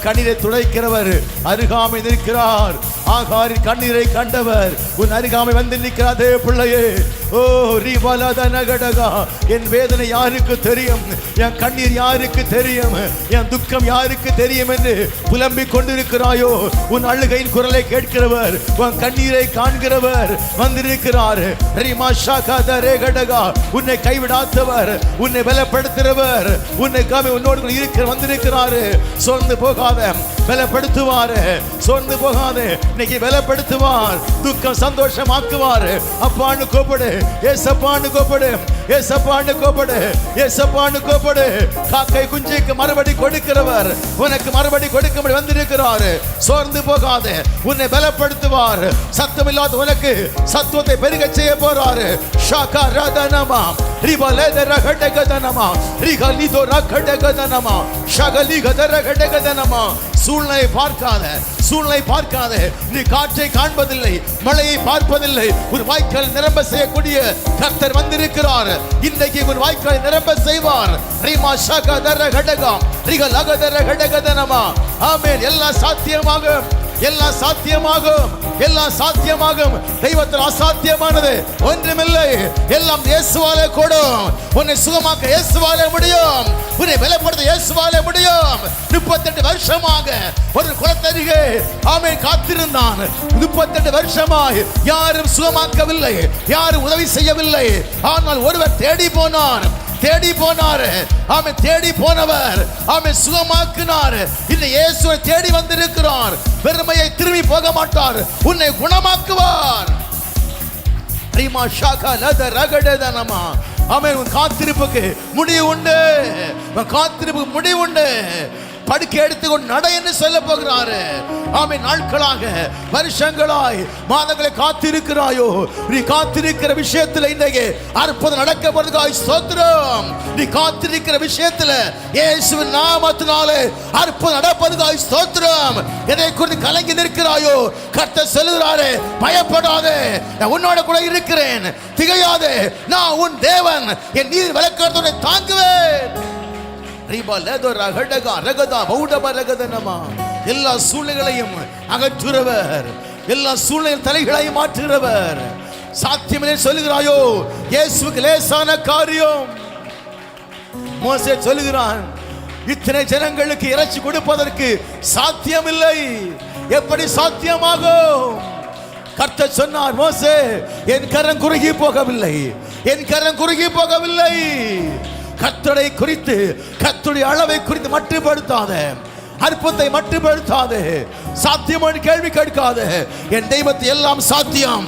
கண்ணீரை துடைக்கிறவர் அருகாமை நிற்கிறார். ஆகாரின் கண்ணீரை கண்டவர் உன் அருகாமை வந்து நிற்கிறாதே பிள்ளையே. ஓ ரிவலதனகடகா, என் வேதனை யாருக்கு தெரியும், என் கண்ணீர் யாருக்கு தெரியும், என் துக்கம் யாருக்கு தெரியும் என்று புலம்பிக் கொண்டிருக்கிறாயோ, உன் அழுகையின் குரலை கேட்கிறவர், உன் கண்ணீரை காண்கிறவர் வந்திருக்கிறார். உன்னை கைவிடாதவர், உன்னை பலப்படுத்துகிறவர், உன்னை காமி உன்னோடு இருக்கிற வந்திருக்கிறாரு. சோர்ந்து போகாத, பலப்படுத்துவார். சோர்ந்து போகாதே, இன்னைக்கு பலப்படுத்துவார். துக்கம் சந்தோஷமாக்குவார். அப்பான்னு கூப்பிடு, ஏசப்பான்னு கூப்பிடு, ஏசப்பான்னு கூப்பிடு, ஏசப்பான்னு கூப்பிடு. காக்கை குஞ்சுக்கு மறுபடி கொடுக்கிறவர் உனக்கு மறுபடி கொடுக்க வந்திருக்கிறார். சோர்ந்து போகாதே, உன்னை பலப்படுத்துவார். சத்தமில்லாத உனக்கு சத்துவத்தை பெருக செய்ய போறாரு. ஷாகா ரதனமா ரிபலேத ரகடகதனமா ரிகலிதோ ரகடகதனமா ஷகலிகத ரகடகதனமா. சூழ்நிலை பார்க்காத, சூழ்நிலை பார்க்காத. நீ காற்றை காண்பதில்லை, மழையை பார்ப்பதில்லை. ஒரு வாய்க்கால் நிரம்ப செய்யக்கூடிய கர்த்தர் வந்திருக்கிறார். இன்றைக்கு ஒரு வாய்க்கால் நிரம்ப செய்வார். ரிமா ஷகதர கடகம் ரிகலகதர கடகதனமா. ஆமென். எல்லாம் சாத்தியமாகும், எல்லாம் சாத்தியமாகும், எல்லாம் சாத்தியமாகும். தெய்வத்தில் அசாத்தியமானது ஒன்றுமில்லை. எல்லாம் இயேசுவாலே கூடும். உன்னை சுகமாக்க இயேசுவாலே முடியும். உன்னை பலப்படுத்த இயேசுவாலே முடியும். 38 வருஷமாக ஒரு குலத்தருகே ஆமென் காத்திருந்தான். 38 வருஷமாய் யாரும் சுகமாக்கவில்லை, யாரும் உதவி செய்யவில்லை. ஆனால் ஒருவர் தேடி போனார், தேடி போனார். ஆமென். தேடி போனவர் ஆமென் சுகமாக்கினார். இந்த இயேசுவை தேடி வந்திருக்கிறார். பெருமையை திரும்பி போக மாட்டார், உன்னை குணமாக்குவார். ரிமா ஷாகா லத ரகடதனமா. ஆமென். உன் காத்திருப்புக்கு முடிவு உண்டு, உன் காத்திருப்புக்கு முடிவு உண்டு. படுக்கை எடுத்துக்கொண்டு நட என்று சொல்ல போகிறாரு. ஆமென். நாட்களாக, வருஷங்களாய், மாதங்களை காத்திருக்கிறாயோ, நீ காத்திருக்கிற விஷயத்துல இன்றைக்கு அற்புதம் நடக்க போறதுக்காய் ஸ்தோத்திரம். நீ காத்திருக்கிற விஷயத்துல இயேசுவின் நாமத்தினாலே அற்புதம் நடப்பதுக்காய் ஸ்தோத்திரம். எதை குறித்து கலங்கி நிற்கிறாயோ, கர்த்தர் சொல்லுகிறாரு, பயப்படாதே, நான் உன்னோட கூட இருக்கிறேன், திகையாதே, நான் உன் தேவன், என் நீர் விளக்கத்தோட தாங்குவேன். எல்லா சூழ்நிலைகளையும் அகற்றுறவர், எல்லா சூழ்நிலை தலைகளையும் மாற்றுகிறவர். சாத்தியமே சொல்லுகிறாயோ, இயேசுவுக்கு லேசான காரியம். மோசே சொல்லுகிறான், இத்தனை ஜனங்களுக்கு இறைச்சி கொடுப்பதற்கு சாத்தியமில்லை, எப்படி சாத்தியமாகும்? கர்த்தர் சொன்னார், மோசே, என் கரம் குறுகி போகவில்லை, என் கரம் குறுகி போகவில்லை. கர்த்தரை குறித்து, கர்த்தருடைய அளவை குறித்து மட்டுப்படுத்தாத, அற்புதத்தை மட்டுப்படுத்தாத, சாத்தியமான கேள்வி கேட்காத. என் தெய்வத்தை எல்லாம் சாத்தியம்,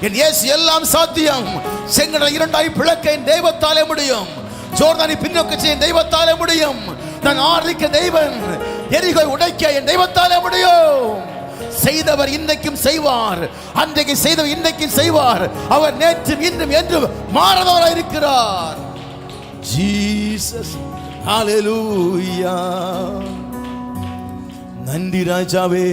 என் இயேசு எல்லாம் சாத்தியம். செங்கடலை இரண்டாய் பிளக்க என் தெய்வத்தாலே முடியும். ஜோர்தானை பின்னோக்கி செய்ய என் தெய்வத்தாலே முடியும். நான் ஆதரிக்க தெய்வன், எரிகோவை உடைக்க என் தெய்வத்தாலே முடியும். செய்தவர் இன்றைக்கும் செய்வார், அன்றைக்கு செய்தவர் இன்றைக்கும் செய்வார். அவர் நேற்றும் இன்றும் என்றும் மாறாதவராய் இருக்கிறார். ஜீசஸ், ஹalleluya. நன்றி ராஜாவே,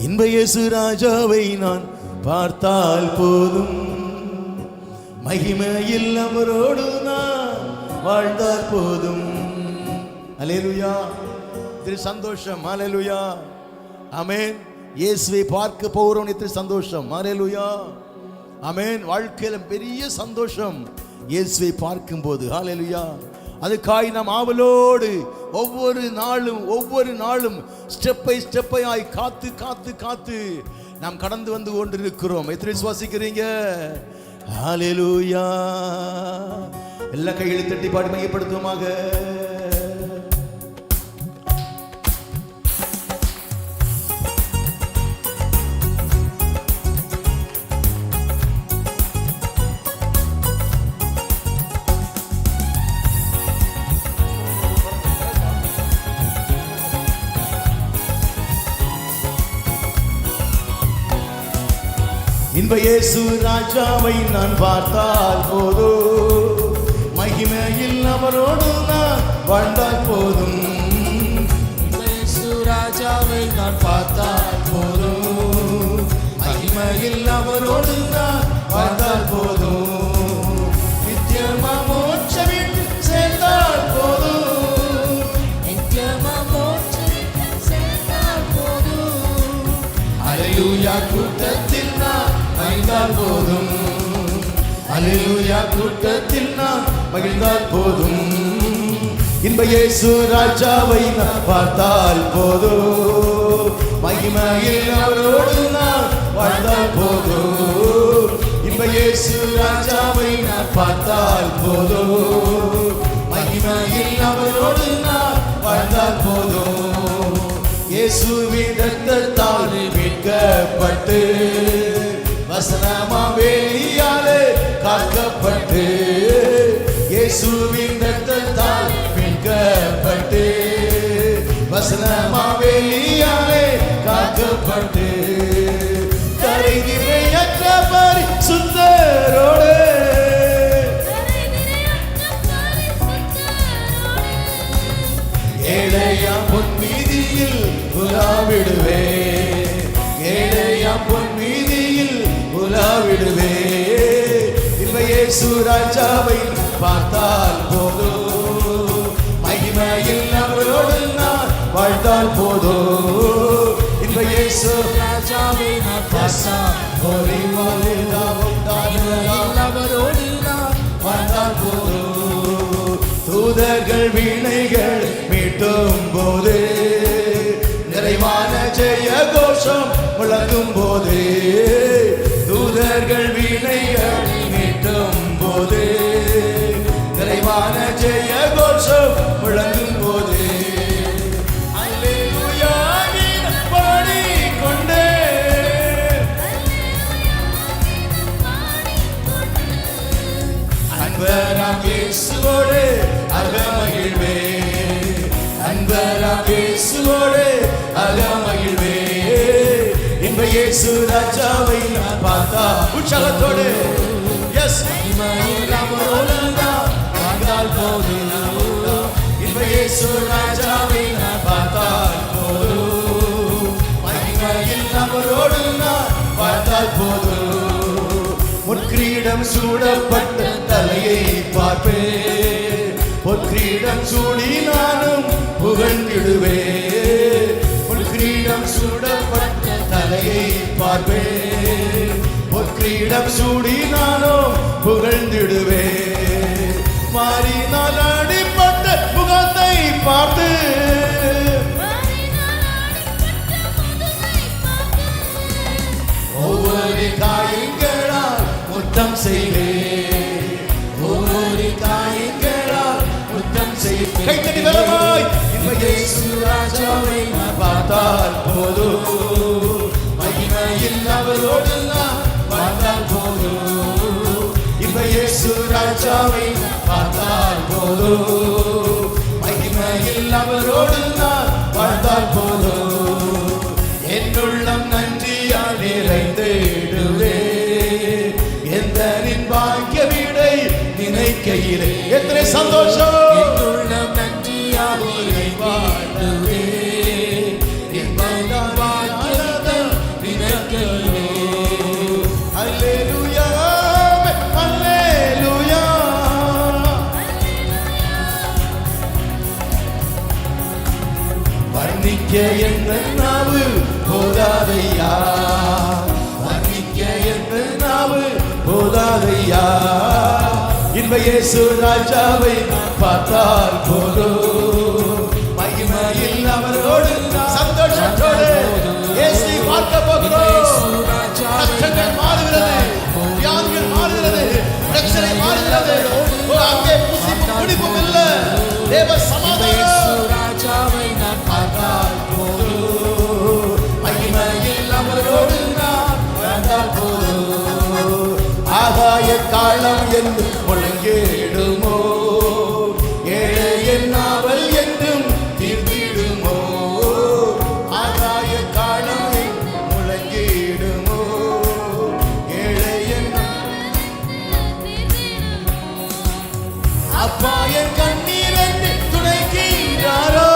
இன்ப இயேசு ராஜாவை நான் பார்த்தால் போதும், மகிமையில் அவரோடு நான் வாழ்ந்தால் போதும். ஹalleluya. திரு சந்தோஷம். ஹalleluya. ஆமென். இயேசுவை பார்க்க போறோம், இத்திரு சந்தோஷம். ஹalleluya. ஆமென். வாழ்க்கையில பெரிய சந்தோஷம் இயேசுவை பார்க்கும்போது. ஹalleluya. அதுக்காய் நாம் ஆவலோடு ஒவ்வொரு நாளும் ஸ்டெப் பை ஸ்டெப்பாய் காத்து காத்து காத்து நாம் கடந்து வந்து கொண்டிருக்கிறோம். எத்தனை விசுவாசிக்கிறீங்க? ஹalleluya. எல்லா கைகளை தட்டி பாடி மையப்படுத்துவோமாக. இன்ப இயேசு ராஜாவை நான் பார்த்தால் போதும், மகிமையில் அவரோடு நான் வாழ்ந்தால் போதும். இன்ப இயேசு ராஜாவை நான் பார்த்தால் போதும், மகிமையில் அவரோடு நான் வாழ்ந்தால் போதும். நித்தியமா மோட்சம் சேர்ந்தால் போதும், நித்தியமா மோட்சம் சேர்ந்தால் போதும். ஹalleluya. கூட்டத்தில் நான் மகிழ்ந்தால் போதும், ஹalleluya. கூட்டத்தில் நான் மகிழ்ந்தால் போதும். இன்ப இயேசு ராஜாவை நான் பார்த்தால் போதும், மகிமையில் அவரோடு நான் வாழ்ந்தால் போதும். இன்ப இயேசு ராஜாவை நான் பார்த்தால் போதும், மகிமையில் அவரோடு நான் வாழ்ந்தால் வாழ்ந்தால் போதும். இயேசுவின் இரத்தத்தால் மீட்கப்பட்டு வசனமாம் வேலியாலே காக்கப்பட்டு, இயேசுவின் இரத்தத்தால் மீட்கப்பட்டு வசனமாம் வேலியாலே காக்கப்பட்டு, கரைதிரையற்ற பரிசுத்தரோடு ஏழையாம் பொன் வீதியில் உலாவிடுவே, ஏழையாம் பொன் வீதியில் உலாவிடுவே. இன்ப இயேசு ராஜாவை பார்த்தால் போதும், மகிமையில் அவரோடு நான் வாழ்ந்தால் போதும். இன்ப இயேசு ராஜாவை நான் பார்த்தால் அவரோடு நான் வாழ்ந்தால் போதும். தூதர்கள் வீணைகள் மீட்டும் போது, நிறைவான ஜெய கோஷம் முழங்கும் போது, தூதர்கள் வீணைகள் மீட்டும் போது, நிறைவான ஜெய கோஷம் முழங்கும் போது, அல்லேலூயா பாடிக்கொண்டே அன்பராம் இயேசுவோடு அகமகிழ்வே, அன்பராம் இயேசுவோடு அகமகிழ்வே. இன்ப இயேசு ராஜாவை நான் பார்த்தா உற்சாகத்தோடு எஸ் அவரோடு நான் வாழ்ந்தால் போதும். இன்ப இயேசு ராஜாவை நான் பார்த்தால் போதும், மகிமையில் அவரோடு நான் வாழ்ந்தால் போதும். பொற்கிரீடம் சூடப்பட்ட தலையை பார்ப்பேன், பொற்கிரீடம் சூடி நானும் புகழ்ந்திடுவே. பொற்கிரீடம் சூடப்பட்ட தலையை பார்ப்பேன், பொற்கிரீடம் சூடி நானும் புகழ்ந்திடுவே. மாறினால் அடிப்பட்ட முகத்தை பார்த்து ஒவ்வொரு காயங்களால் முத்தம் செய்வே, ஒவ்வொரு காயங்களால் முத்தம் செய்வே. கைத்தடி வரமாய் இன்ப இயேசு ராஜாவை நான் பார்த்தால் போதும், மகிமையில் அவரோடு நான் வாழ்ந்தால் போதும். இன்ப இயேசு ராஜாவை நான் பார்த்தால் போதும், மகிமையில் அவரோடு நான் வாழ்ந்தால் போதும். என்னுள்ளம் நன்றியால் நிறைந்திடுவே, எந்த நின் பாக்கிய வீடை நினைக்கையிலே எத்தனை சந்தோஷம். என்னுள்ளம் நன்றியால் நிறைவாழ்வே, எந்த பாக்கியத்தை நினைக்கையிலே. அல்லேலூயா அல்லேலூயா. வர்ணிக்க என்ற நாவு போதாதையா, வர்ணிக்க என்ற நாவு போதாதையா. இன்ப இயேசு ராஜாவை பார்த்தால் போதும், மகிமையில் அவரோடு சந்தோஷத்தோடு இயேசுவை பார்க்க போகிறோம். கஷ்டங்கள் மாறுகிறது, வியாதிகள் மாறுகிறது, பிரச்சனை மாறுகிறது. அங்கே புசிப்பும் குடிப்பும் இல்ல, தேவ சமாதானம். ராஜாவை நான் பார்த்தால் போதும், மகிமையில் அவரோடு நான் வாழ்ந்தால் போதும். ஆகாய காலம் என்று முழங்கிடுமோ, ஏழை என் நாவல் என்றும் தீர்த்திடுமோ. ஆகாய காலம் முழங்கிடுமோ, ஏழை என் அப்பா என் கண்ணீர் என்று துணைக்கின்றாரோ,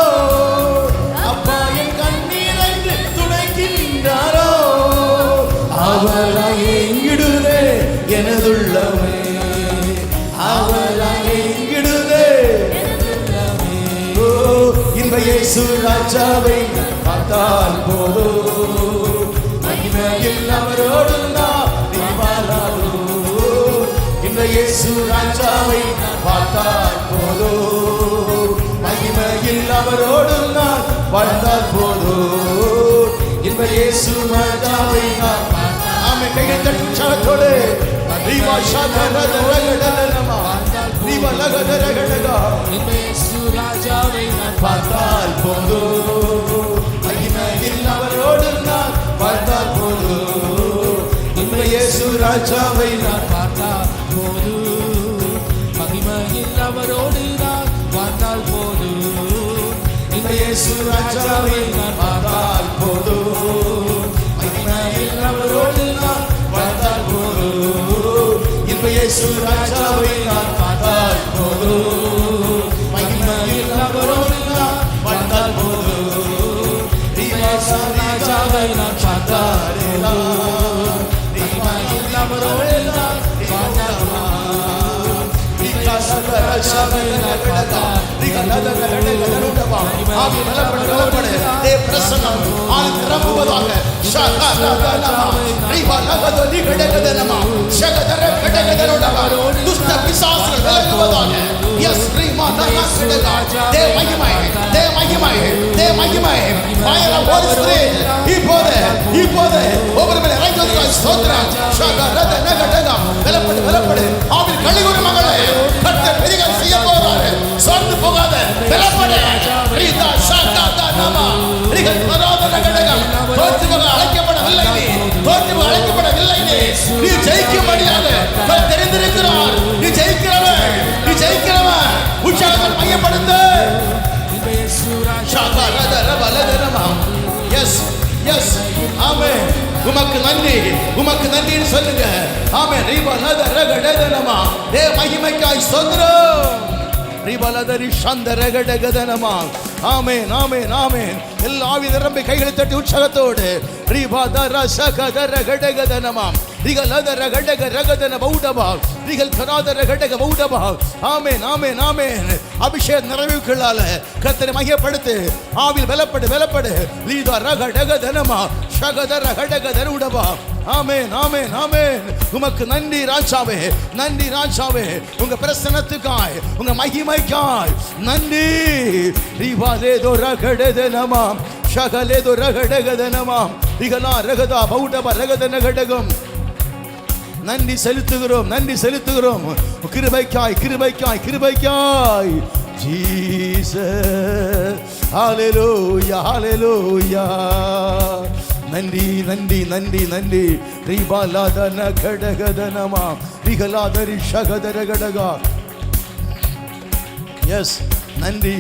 அப்பா என் கண்ணீர் என்று துணைக்கின்றாரோ. அவராய் எங்கிடுதே எனதுள்ளமே, அவராய் எங்கிடுதே. ஓ இன்ப இயேசு ராஜாவை பார்த்தால் போதும், மகிமையில் அவரோடு நான் வாழாதோ. இன்ப இயேசு ராஜாவை பார்த்தால் போதும், மகிமையில் அவரோடு நான் வாழ்ந்தால் போதும். இன்ப இயேசு ராஜாவை நான் ஆமென். கையை தட்டி உற்சாகத்தோடு வாழ்ந்தால் ரிபலகதர கடகா இயேசு ராஜாவை நான் பார்த்தால் போதும், மகிமையில் அவரோடு நான் பார்த்தால் போதும், இயேசு ராஜாவை நான் பார்த்தால் போதும், மகிமையில் அவரோடு நான் பார்த்தால் போதும், இயேசு ராஜாவை நான் பார்த்தால் போதும், மகிமையில் அவரோடு நான் பார்த்தால் போதும், இயேசு ராஜாவை நான் பார்த்தால் போதும், மகிமையில் அவரோடு நான் பார்த்தால் போதும், ராஜாவை நான் பார்த்தால் போதும், மகிமையில் அவரோடு நான் பார்த்தால் போதும், ராஜாவை நான் பார்த்தால் சொந்து போகாத அழைக்கப்படவில்லை, நீ ஜெயிக்க முடியாது, தெரிந்திருக்கிறார். நீ ஜெயிக்கிறவன், நீ ஜெயிக்கிறவன். உற்சாகங்கள் மையப்படுத்த உமக்கு நன்றி, உமக்கு நன்றின்னு சொல்லுங்க. ஆமென். மகிமைக்காய் ஸ்தோத்திரம். ஆமென், ஆமென், ஆமென். எல்லா ஆவி நிரம்பி கைகளை தட்டி உற்சாகத்தோடு அபிஷேக நிறைவுகளால கர்த்தரை மையப்படுத்து. ஆவில் பலப்படு, பலப்படு. ஆமென், ஆமென், ஆமென். உமக்கு நன்றி ராஜாவே, நன்றி ராஜாவே. உங்க பிரசன்னத்துக்காய், உங்க மகிமைக்காய் நன்றி. ரிவாதேதோ ரகடதனமாம் ஷகலேதோ ரகடகதனமாம் ரிகலா ரகதா பௌடப ரகதன கடகம். நன்றி செலுத்துகிறோம், நன்றி செலுத்துகிறோம். கிருபைக்காய், கிருபைக்காய், கிருபைக்காய். ஜீசஸ் ஹல்லேலூயா, ஹல்லேலூயா. நன்றி, நன்றி, நன்றி, நன்றி. ரிபாலாதன கடகதனமா ரிகலாதரி ஷகதர கடகா. எஸ், நன்றி,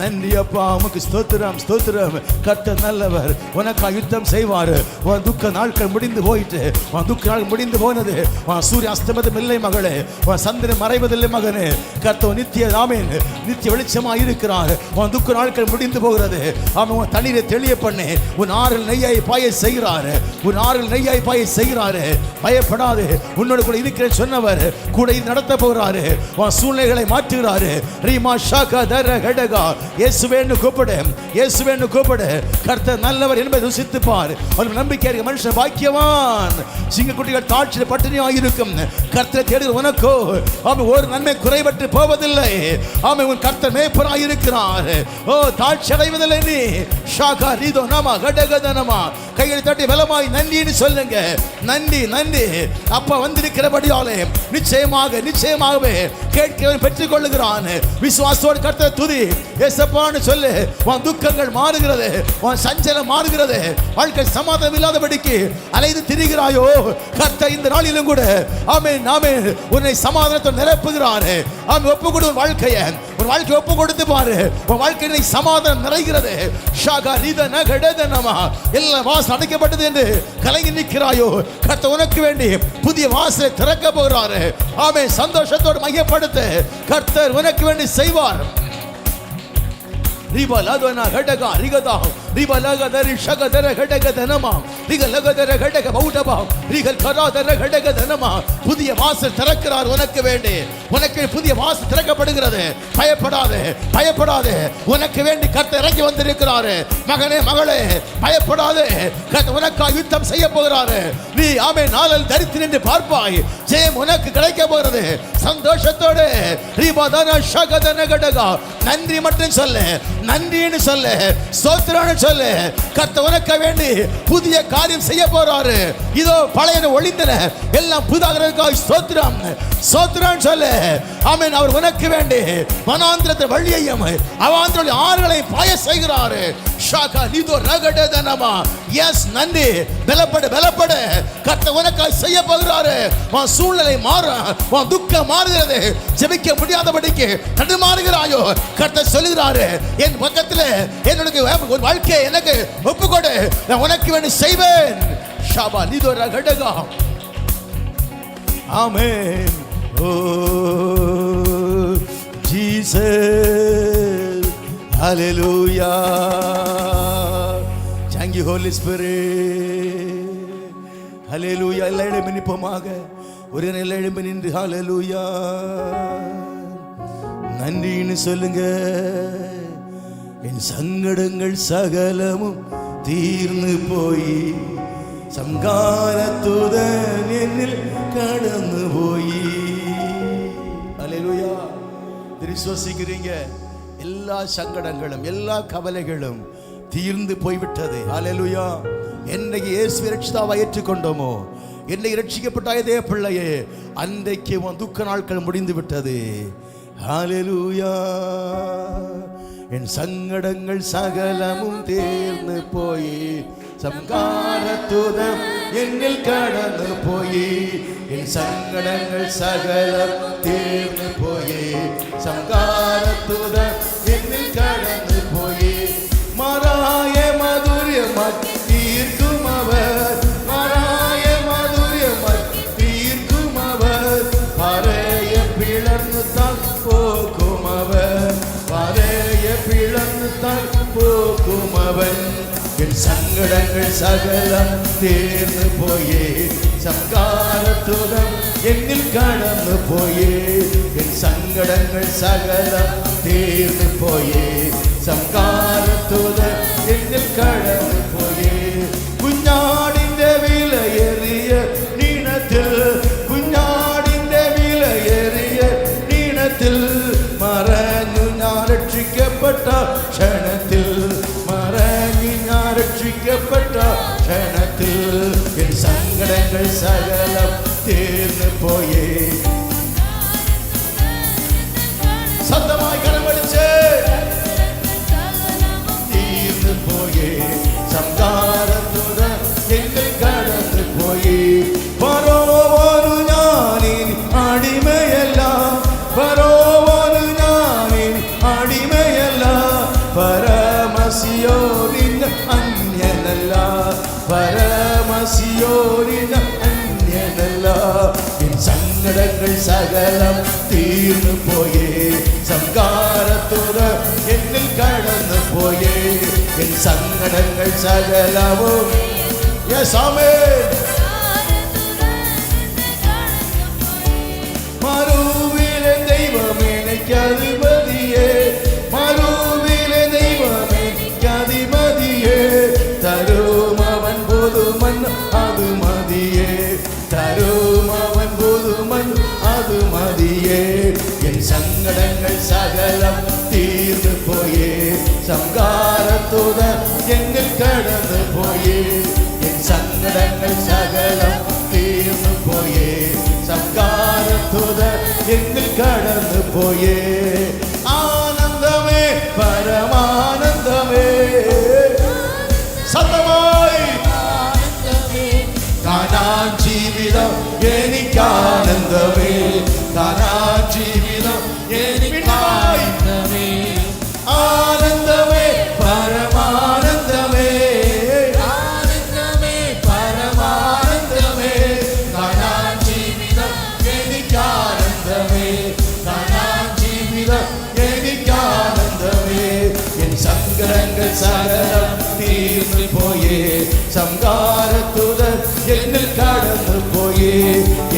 நன்றி அப்பா. உமக்கு ஸ்தோத்திரம், ஸ்தோத்திரம். கர்த்தர் நல்லவர், உனக்காக யுத்தம் செய்வார். உன் துக்க நாட்கள் முடிந்து போயிட்டு, உன் துக்க நாள் முடிந்து போனது. உன் சூரிய அஸ்தமதம் இல்லை மகளே, உன் சந்திரன் மறைவதில்லை மகனே. கர்த்தர் நித்திய ஆமென், நித்திய வெளிச்சமாக இருக்கிறார். உன் துக்க நாட்கள் முடிந்து போகிறது. அவன் உன் தண்ணீரை தெளிய பண்ணி உன் ஆறில் நெய்யாய் பாய செய்கிறார், உன் ஆறில் நெய்யாய் பாய செய்கிறாரு. பயப்படாது, உன்னோடு கூட இருக்கிறேன் சொன்னவர் கூட இது நடத்த போகிறாரு. உன் சூழ்நிலைகளை மாற்றுகிறாரு. ரீமா ஷாகா தர கடகா. இயேசுவேன்னு கூப்பிடு, இயேசுவேன்னு கூப்பிடு. கர்த்தர் நல்லவர் என்பதை ருசித்து பார். ஒரு நம்பிக்கை மனுஷன் பாக்கியவான். சிங்கக்குட்டிகள் தாட்சியில் பட்டினியாக இருக்கும். கர்த்தரை தேடுகிற உனக்கோ அவன் ஒரு நன்மை குறைபட்டு போவதில்லை. அவன் உன் கர்த்தர் மேய்ப்பராக இருக்கிறார். ஓ, தாட்சி அடைவதில்லை நீ. ஷாகா ரீதோ நாமா கடகதனமா. கையை தட்டி பலமாய் நன்றின்னு சொல்லுங்க. நன்றி, நன்றி அப்பா. வந்திருக்கிறபடியாலே நிச்சயமாக, நிச்சயமாகவே கேட்கிறவன் பெற்றுக் கொள்ளுகிறான். விசுவாசத்தோடு கர்த்தரை துதி. ஏசப்பான்னு சொல்லு. உன் துக்கங்கள் மாறுகிறது, உன் சஞ்சலம் மாறுகிறது. வாழ்க்கை சமாதானம் இல்லாதபடிக்கு அலைந்து திரிகிறாயோ, கர்த்தர் இந்த நாளிலும் கூட ஆமென், ஆமென், உன்னை சமாதானத்தை நிரப்புகிறார். ஆமென். ஒப்பு கொடு உன் வாழ்க்கையை, உன் வாழ்க்கை ஒப்பு கொடுத்து பாரு. உன் வாழ்க்கையை சமாதானம் நிறைகிறது. ஷாகா ரீதன கடதனமா. எல்லா வாசல் அடைக்கப்பட்டது என்று கலங்கி நிற்கிறாயோ, கர்த்தர் உனக்கு வேண்டி புதிய வாசலை திறக்க போகிறாரு. ஆமென். சந்தோஷத்தோடு மையப்படுத்து. கர்த்தர் உனக்கு வேண்டி செய்வார். ரிபலதன கடகா ரிகதா ரிபலகதரி ஷகதர கடகதனமா ரிகலகதர கடக பௌடபா ரிகல் கராதர கடகதனமா. புதிய வாசல் திறக்கிறார் உனக்கு வேண்டி. உனக்கு புதிய வாசல் திறக்கப்படுகிறது. பயப்படாதே, பயப்படாதே. உனக்கு வேண்டி கர்த்தர் இறங்கி வந்திருக்கிறாரு. மகனே, மகளே, பயப்படாதே. கர்த்தர் உனக்காக யுத்தம் செய்ய போகிறாரு. நீ ஆமென் நாளில் தரித்து நின்று பார்ப்பாய். ஜெயம் உனக்கு கிடைக்க போகிறது. சந்தோஷத்தோடு ரிபதன ஷகதன கடகா. நன்றி மட்டும் சொல்லு, நன்றின்னு சொல்லு, ஸ்தோத்திரம்னு சொல்லு. கர்த்தர் உனக்கு வேண்டி புதிய காரியம் செய்ய போறாரு. இதோ பழையன ஒளிந்தன எல்லாம் புதிதாகிறதுக்காக ஸ்தோத்திரம் ஸ்தோத்திரம் சொல்லு. ஆமென். அவர் உனக்கு வேண்டி வனாந்திரத்தின் வழியையும் அவாந்திர ஆறுகளையும் பாய செய்கிறாரு. ஷாகா நீதோ ரகடதனமா. எஸ், நன்றி. பலப்படு பலப்படு. கர்த்தர் உனக்காக செய்ய போகிறாரு. உன் சூழ்நிலை மாறும், உன் துக்கம் மாறுகிறது. ஜெபிக்க முடியாதபடிக்கு தடுமாறுகிறாயோ, கர்த்தர் சொல்லுகிறாரு, என் பக்கத்தில் என்னுடைய ஒரு வாழ்க்கையை எனக்கு ஒப்புக்கொடு, நான் உனக்கு வேண்டி செய்வேன். ஷாபா நீதோ ரகடகா. ஆமென். ஓ ஜீசஸ், ஹalleluya. Thank you Holy Spirit. ஹalleluya. எல்லா இடமும் நிற்போமாக. ஒரு நல்ல எழும்பி நின்று ஹalleluya நன்றின்னு சொல்லுங்க. என் சங்கடங்கள் சகலமும் தீர்ந்து போய் சங்காரத்துடன் என்னில் கடந்து போய். ஹalleluya. விசுவாசிக்கிறீங்க? எல்லா சங்கடங்களும் எல்லா கவலைகளும் தீர்ந்து போய்விட்டது. ஹalleluya. என்னைக்கு இயேசுவை ரட்சிதாவா ஏற்றுக்கொண்டோமோ, என்னை ரட்சிக்கப்பட்ட இதே பிள்ளையே, அன்றைக்கு உன் துக்க நாட்கள் முடிந்து விட்டது. ஹalleluya. என் சங்கடங்கள் சகலமும் தீர்ந்து போய் சங்காரத்துடன் என்னில் கடந்து போய். என் சங்கடங்கள் சகலம் தீர்ந்து போய் சங்காரத்துடன் என்னில் கடந்து போய். மராய மதுரியமாய் தீர்க்கும் அவர், மராய மதுரியமாய் தீர்க்கும் அவர், பறைய பிளர்ந்து தான் போக்கும் அவர், பறைய பிளர்ந்து தான் போக்கும் அவன். என் சங்கடங்கள் சகலம் தீர்ந்து போயே சங்காரத்துடன் என்னில் கடந்து போயே. என் சங்கடங்கள் சகலம் தீர்ந்து போயே சங்காரத்துடன் என்னில் கடந்து போயே. കുഞ്ഞാടിന്റെ വിലയേറിയ നീണത്തിൽ, കുഞ്ഞാടിന്റെ വിലയേറിയ നീണത്തിൽ മറഞ്ഞു ഞാൻ രക്ഷിക്കപ്പെട്ട ക്ഷണത്തിൽ, മറഞ്ഞു ഞാൻ രക്ഷിക്കപ്പെട്ട ക്ഷണത്തിൽ എൻ സങ്കടങ്ങൾ സകലം തീർന്നു പോയേ. ശബ്ദമായി കരമടിച്ച് തീർന്നു പോയേ സംകാരത്തുடன் എങ്കിൽ കടന്നു പോയി. ഫറോവോനു ഞാനിനി അടിമയല്ല, ഫറോവോനു ഞാനിനി അടിമയല്ല, പരമസിയോനിന് അന്യനല്ല, പരമസിയോനിന് അന്യനല്ല. എൻ സങ്കടങ്ങൾ സകലം തീർന്നു പോയേ സംകാരത്തുடன் എന്നിൽ കടന്നു പോയേ. എൻ സങ്കടങ്ങൾ സകലവും മറുവിലെ ദൈവം എനിക്കധിപതിയേ, മറുവിലെ ദൈവം എനിക്കധിപതിയേ, തരും അവൻ പുതുമൻ അത് മതിയേ, തരും അവൻ പുതുമൻ അത് മതിയേ. എൻ സങ്കടങ്ങൾ സകലം തീർന്നു പോയേ സംകാരത്തുடன் എന്നിൽ കടന്നു പോയേ. എൻ സങ്കടങ്ങൾ സകലം തീർന്നു പോയേ സംകാരത്തുடன் എന്നിൽ കടന്നു പോയേ. ആനന്ദമേ പരമാനന്ദമേ സത്യമായി കാനാൻ ജീവിതം എനിക്കാനന്ദമേ, കാനാൻ ജീവിതം എനിക്കാനന്ദമേ. ആനന്ദമേ പരമാനന്ദമേ, ആനന്ദമേ പരമാനന്ദമേ, കാനാൻ ജീവിതം എനിക്കാനന്ദമേ, കാനാൻ ജീവിതം എനിക്കാനന്ദമേ. എൻ സങ്കടങ്ങൾ സകലം തീർന്നു പോയേ സംകാരത്തുடன் എന്നിൽ കടന്നു പോയേ.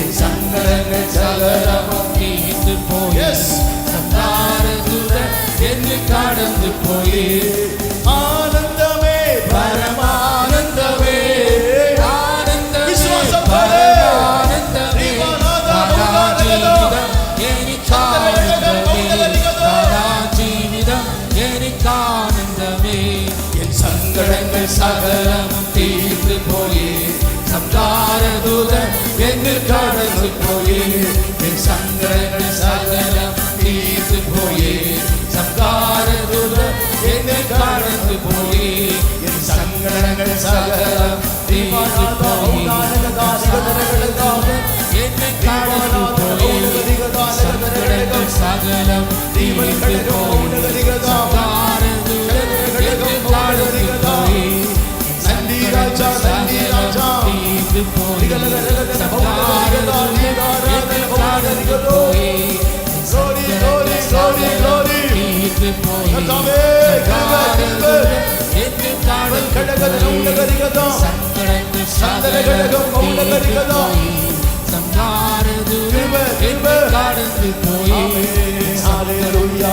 എൻ സങ്കടങ്ങൾ സകലം തീർന്നു പോയേ സംകാരത്തുடன் എന്നിൽ കടന്നു പോയേ. ആനന്ദമേ പരമാനന്ദമേ, ആനന്ദമേ പരമാനന്ദമേ, കാനാൻ ജീവിതം എനിക്കാനന്ദമേ, കാനാൻ ജീവിതം എനിക്കാനന്ദമേ. എൻ சங்கார தூதன் என்று கடந்து போயே என் சங்கடங்கள் சகலம் தீர்த்து போயே சங்கார தூதன் என்று கடந்து போயே என் சங்கடங்கள் சகலம் தீர்த்து போயே என்னை கடந்து போயே சங்கடங்கள் சகலம் தீர்த்து போயே சங்கார தூதன் என்று கடந்து போயே நன்றி ராஜா நன்றி ராஜா தீர்த்து போயே சங்கார தூதன் என்று கடந்து போயே glory glory glory glory தீர்த்து போயே சங்கார தூதன் என்று கடந்து போயே சங்கடங்கள் சகலம் தீர்த்து போயே சங்கார தூதன் என்று கடந்து போயே ஹalleluya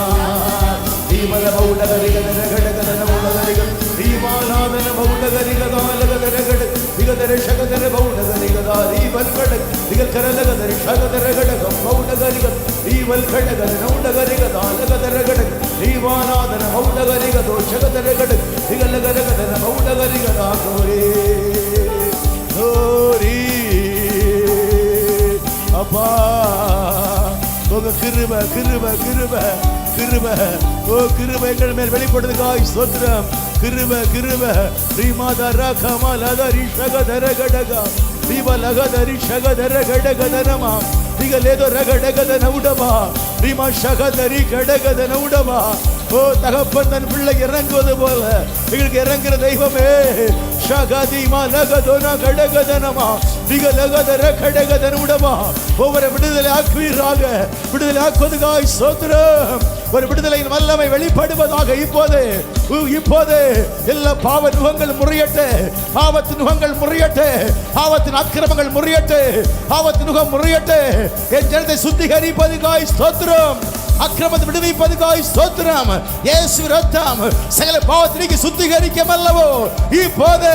தீமல பௌடகரிகதன கடகதன பௌடகரிகத தீமாலாதன பௌடகரிகதாலகதரகட விகதர ஷகதர பௌடகரிகதா தீவல் கடக விகதரலகதர ஷகதர கடக பௌடகரிகத தீவல் கடகத நௌடகரிகதாலகதரகட தீமாலாதன பௌடகரிகதோ ஷகதர கடக விகலகரகதன பௌடகரிகதா கோரே கோரி அப்பா உங்க கிருபை கிருபை கிருபை கிருபை ஓ கிருபை எங்கள் மேல் வெளிப்படுதுகாய் ஸ்தோத்திரம் கிருபை கிருபை ரீமாதா ரகமலத ரிஷகதர கடகா ரீவலகத ரிஷகதர கடகதனமா திகலேதோ ரகடகத நவுடமா ரீமா ஷகதரி கடகத நவுடமா ஓ தகப்பன் தன் பிள்ளை இறங்குவது போல எங்களுக்கு இறங்குற தெய்வமே ஷகதிமா லகதோனா கடகதனமா திகலகதர கடகதன உடமா ஒவ்வொரு விடுதலை ஆக்குவீராக விடுதலை ஆக்குவதுகாய் ஸ்தோத்திரம் ஒரு விடுதலையின் வல்லமை வெளிப்படுவதாக இப்போது எல்லா பாவ நுகங்கள் முறியட்டு பாவத்தின் நுகங்கள் முறியட்டு பாவத்தின் அக்கிரமங்கள் முறியட்டு பாவத்தின் நுகம் முறியட்டு என் ஜனத்தை சுத்திகரிப்பதுகாய் ஸ்தோத்திரம் அக்கிரமத்தை விடுவிப்பதுகாய் ஸ்தோத்திரம் இயேசு ரத்தம் சகல பாவத்திற்கு சுத்திகரிக்கும் அல்லவோ இப்போது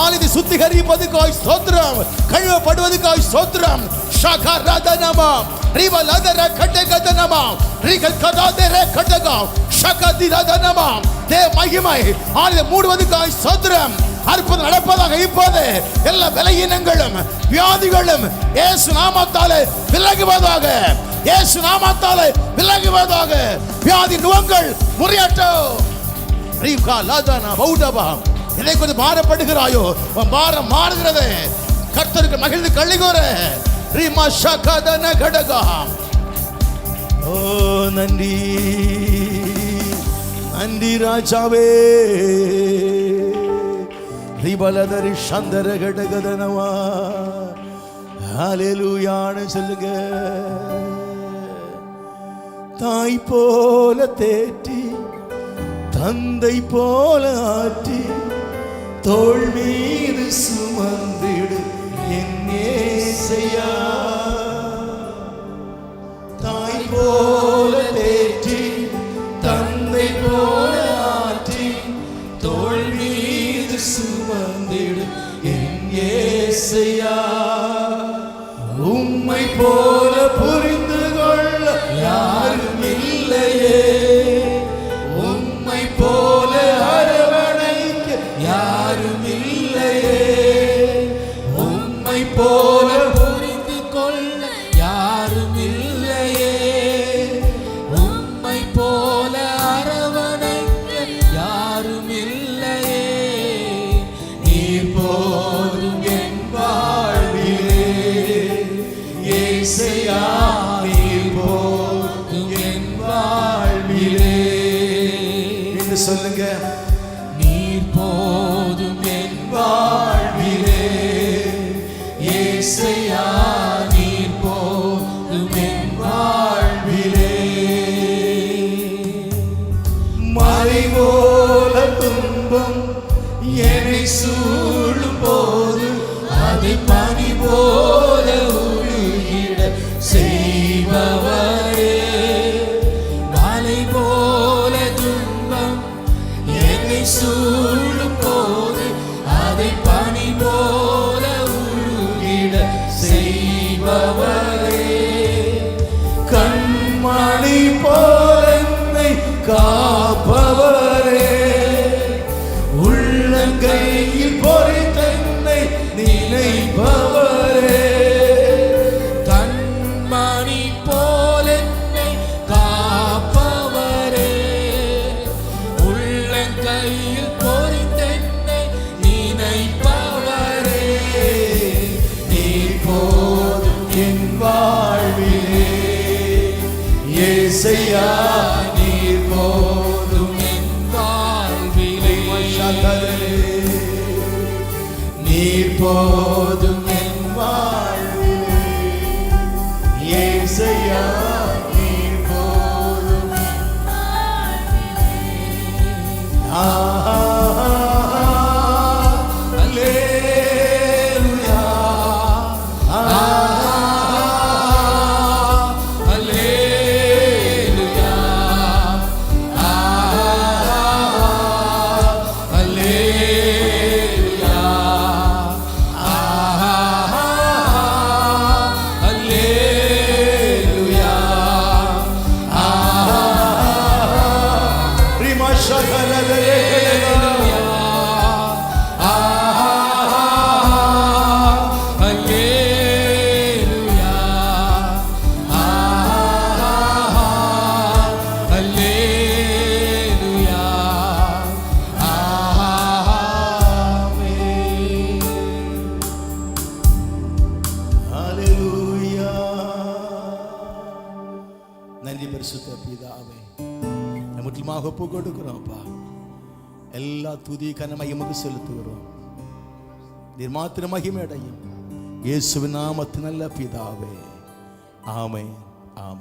ஆனந்தி சுத்திகரிப்பதுகாய் ஸ்தோத்திரம் கழுவப்படுவதுகாய் ஸ்தோத்திரம் ஷகரதனமா ரிவலதர கடகதனமா ரிகல் கதாதர கடகா ஷகதிரதனமா தே மகிமை ஆனந்தி மூடுவதுகாய் ஸ்தோத்திரம் அற்புதம் நடப்பதாக இப்போது எல்லா விலகினங்களும் வியாதிகளும் இயேசு நாமத்தாலே விலகுவதாக இயேசு நாமத்தாலே விலகுவதாக வியாதி நுகங்கள் முறியட்டும் ரீகா லாதானா பௌடபா இதை கொஞ்சம் பாரப்படுகிறாயோ பாரம் மாறுகிறது கர்த்தருக்கு மகிழ்ந்து கள்ளிகோர ரீமா ஷகதன கடகா ஓ நன்றி நன்றி ராஜாவே ரிபலதரி சந்தர கடகதனவா ஹalleluyaன்னு சொல்லுங்க தாய் போல தேற்றி தந்தை போல ஆற்றி தோள் மீது சுமந்திடு என் இயேசையா தாய் போல தேற்றி தந்தை போல ஆற்றி தோள் மீது சுமந்திடு என் இயேசையா உம்மை போல புரிந்து கொள்ள யாரும் இல்லையே உம்மை போல அரவணைக்க யாரும் இல்லையே உம்மை போல புரிந்து கொள்ள யாரும் இல்லையே உம்மை போல அரவணைக்க யாரும் இல்லையே நீர் போதும் என் வாழ்விலே இயேசையா நீர் போதும் என் வாழ்விலே என்று சொல்லுங்க நீர் போதும் என் வாழ்விலே இயேசையா நீர் போதும் என் வாழ்விலே மலை போல துன்பம் என்னை சூழும் போது அது பனி போல உருகிட செய்பவரே மலை போல துன்பம் என்னை சூழும் போது அதை பனி போல உருகிட செய்பவரே கண்மணி போல என்னை காப்பவரே உள்ளங்கையில் பொறித்தன்னை நினைப்பவரே நினைப்பவரே கண்மணி போல் என்னை காப்பவரே உள்ளங்கையில் பொறித்தென்னை நினைப்பவரே நீர் போதும் என் வாழ்விலே இயேசையா நீர் போதும் என் வாழ்விலே நீர் போதும் என் வாழ்விலே இயேசையா நீர் போதும் அல்லேலூயா அல்லேலூயா அல்லேலூயா அல்லேலூயா ஹல்லேலூயா. நன்றி பரிசுத்த பிதாவே, முற்றிலுமாக ஒப்பு கொடுக்கிறோம்ப்பா. எல்லா துதி கன மகிமைக்கு செலுத்துகிறோம். நீர் மாத்திர மகிமை அடையும். இயேசுவின் நாமத்தின் நல்ல பிதாவே, ஆமென்.